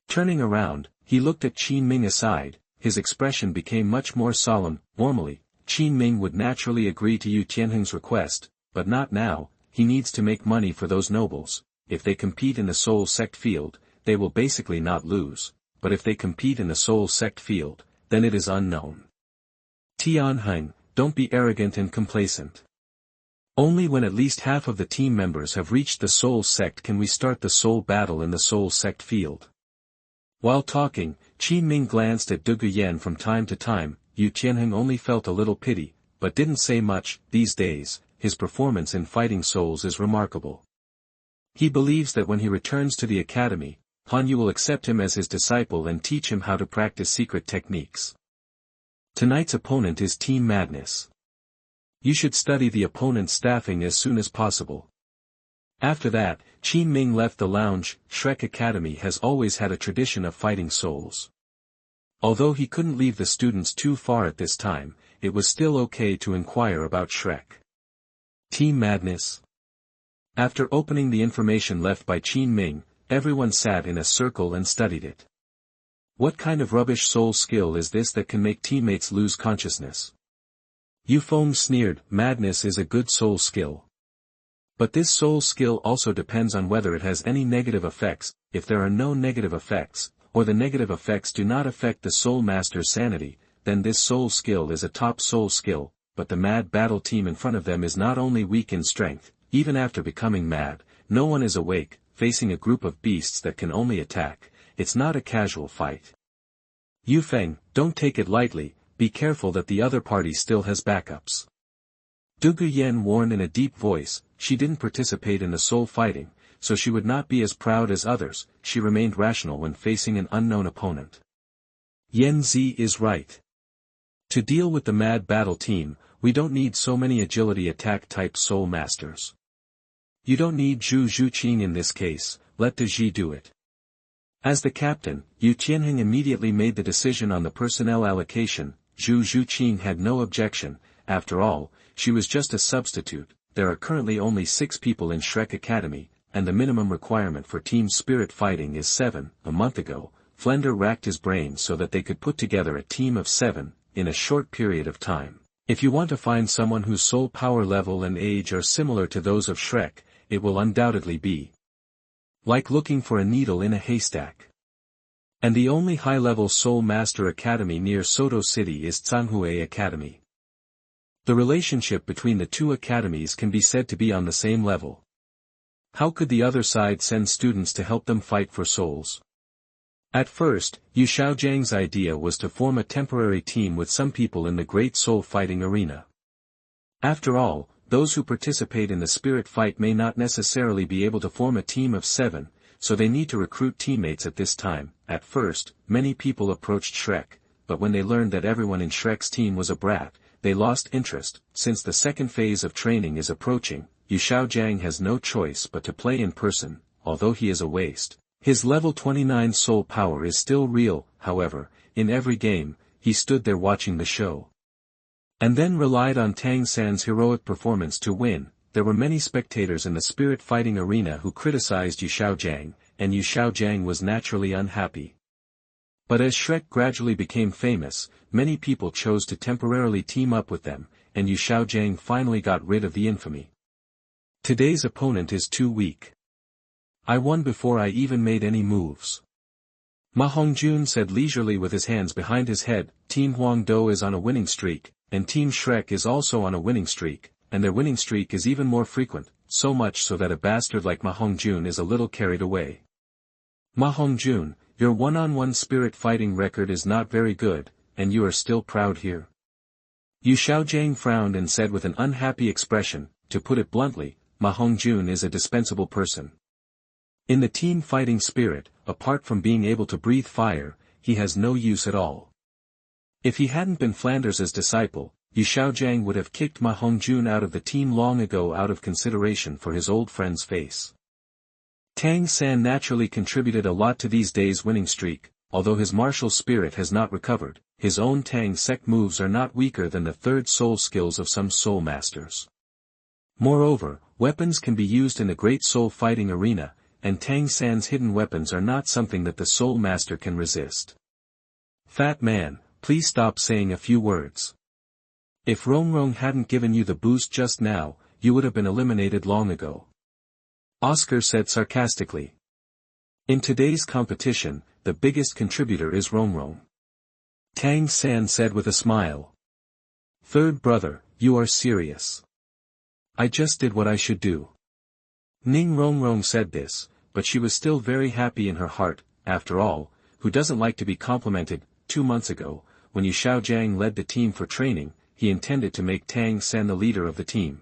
Turning around, he looked at Qin Ming aside. His expression became much more solemn. Normally, Qin Ming would naturally agree to Yu Tianheng's request, but not now. He needs to make money for those nobles. If they compete in the soul sect field, they will basically not lose. But if they compete in the soul sect field, then it is unknown. Tianheng, don't be arrogant and complacent. Only when at least half of the team members have reached the soul sect can we start the soul battle in the soul sect field. While talking, Qin Ming glanced at Dugu Yan from time to time. Yu Tianheng only felt a little pity, but didn't say much. These days, his performance in fighting souls is remarkable. He believes that when he returns to the academy, Han Yu will accept him as his disciple and teach him how to practice secret techniques. Tonight's opponent is Team Madness. You should study the opponent's staffing as soon as possible. After that, Qin Ming left the lounge. Shrek Academy has always had a tradition of fighting souls. Although he couldn't leave the students too far at this time, it was still okay to inquire about Shrek. Team Madness. After opening the information left by Qin Ming, everyone sat in a circle and studied it. What kind of rubbish soul skill is this that can make teammates lose consciousness? Yu Feng sneered. Madness is a good soul skill. But this soul skill also depends on whether it has any negative effects. If there are no negative effects, or the negative effects do not affect the soul master's sanity, then this soul skill is a top soul skill. But the mad battle team in front of them is not only weak in strength, even after becoming mad, no one is awake. Facing a group of beasts that can only attack, it's not a casual fight. Yu Feng, don't take it lightly, be careful that the other party still has backups. Dugu Yan warned in a deep voice. She didn't participate in the soul fighting, so she would not be as proud as others. She remained rational when facing an unknown opponent. Yan Zi is right. To deal with the mad battle team, we don't need so many agility attack type soul masters. You don't need Zhu Zhuqing in this case, let De Ji do it. As the captain, Yu Tianheng immediately made the decision on the personnel allocation. Zhu Zhuqing had no objection. After all, she was just a substitute. There are currently only 6 people in Shrek Academy, and the minimum requirement for team spirit fighting is 7. A month ago, Flender racked his brains so that they could put together a team of 7, in a short period of time. If you want to find someone whose soul power level and age are similar to those of Shrek, it will undoubtedly be like looking for a needle in a haystack. And the only high-level Soul Master Academy near Soto City is Zhanghui Academy. The relationship between the two academies can be said to be on the same level. How could the other side send students to help them fight for souls? At first, Yu Xiaojiang's idea was to form a temporary team with some people in the great soul fighting arena. After all, those who participate in the spirit fight may not necessarily be able to form a team of 7, so they need to recruit teammates at this time. At first, many people approached Shrek, but when they learned that everyone in Shrek's team was a brat, they lost interest. Since the second phase of training is approaching, Yu Xiaojiang has no choice but to play in person. Although he is a waste, his level 29 soul power is still real. However, in every game, he stood there watching the show. And then relied on Tang San's heroic performance to win. There were many spectators in the spirit fighting arena who criticized Yu Xiaojiang, and Yu Xiaojiang was naturally unhappy. But as Shrek gradually became famous, many people chose to temporarily team up with them, and Yu Xiaojiang finally got rid of the infamy. Today's opponent is too weak. I won before I even made any moves. Ma Hongjun said leisurely with his hands behind his head, Team Huangdo is on a winning streak, and Team Shrek is also on a winning streak, and their winning streak is even more frequent, so much so that a bastard like Ma Hongjun is a little carried away. Ma Hongjun, your one-on-one spirit fighting record is not very good, and you are still proud here. Yu Xiaojiang frowned and said with an unhappy expression, to put it bluntly, Ma Hongjun is a dispensable person. In the team fighting spirit, apart from being able to breathe fire, he has no use at all. If he hadn't been Flanders' disciple, Yu Xiaojiang would have kicked Ma Hongjun out of the team long ago out of consideration for his old friend's face. Tang San naturally contributed a lot to these days' winning streak, although his martial spirit has not recovered, his own Tang sect moves are not weaker than the third soul skills of some soul masters. Moreover, weapons can be used in the great soul fighting arena, and Tang San's hidden weapons are not something that the soul master can resist. Fat man, please stop saying a few words. If Rongrong hadn't given you the boost just now, you would have been eliminated long ago. Oscar said sarcastically. In today's competition, the biggest contributor is Rongrong. Tang San said with a smile. Third brother, you are serious. I just did what I should do. Ning Rongrong said this, but she was still very happy in her heart. After all, who doesn't like to be complimented? 2 months ago, when Yu Xiaojiang led the team for training, he intended to make Tang San the leader of the team.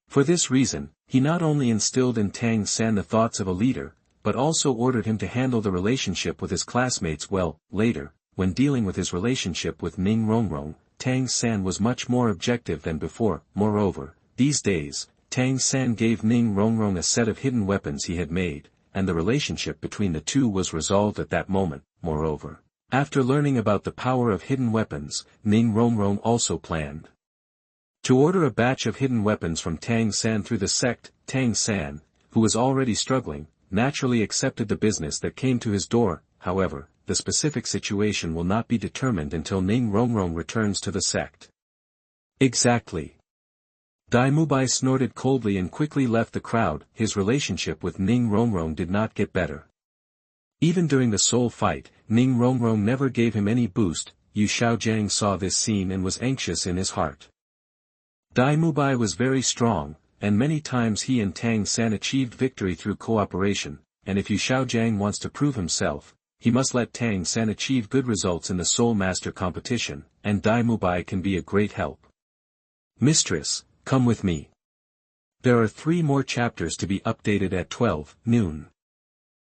For this reason, he not only instilled in Tang San the thoughts of a leader, but also ordered him to handle the relationship with his classmates well. Later, when dealing with his relationship with Ning Rongrong, Tang San was much more objective than before. Moreover, these days, Tang San gave Ning Rongrong a set of hidden weapons he had made, and the relationship between the two was resolved at that moment. Moreover, after learning about the power of hidden weapons, Ning Rongrong also planned to order a batch of hidden weapons from Tang San through the sect. Tang San, who was already struggling, naturally accepted the business that came to his door. However, the specific situation will not be determined until Ning Rongrong returns to the sect. Exactly. Dai Mubai snorted coldly and quickly left the crowd. His relationship with Ning Rongrong did not get better. Even during the soul fight, Ning Rongrong never gave him any boost. Yu Xiaojiang saw this scene and was anxious in his heart. Dai Mubai was very strong, and many times he and Tang San achieved victory through cooperation, and if Yu Xiaojiang wants to prove himself, he must let Tang San achieve good results in the Soul Master competition, and Dai Mubai can be a great help. Mistress, come with me. There are 3 more chapters to be updated at 12 noon.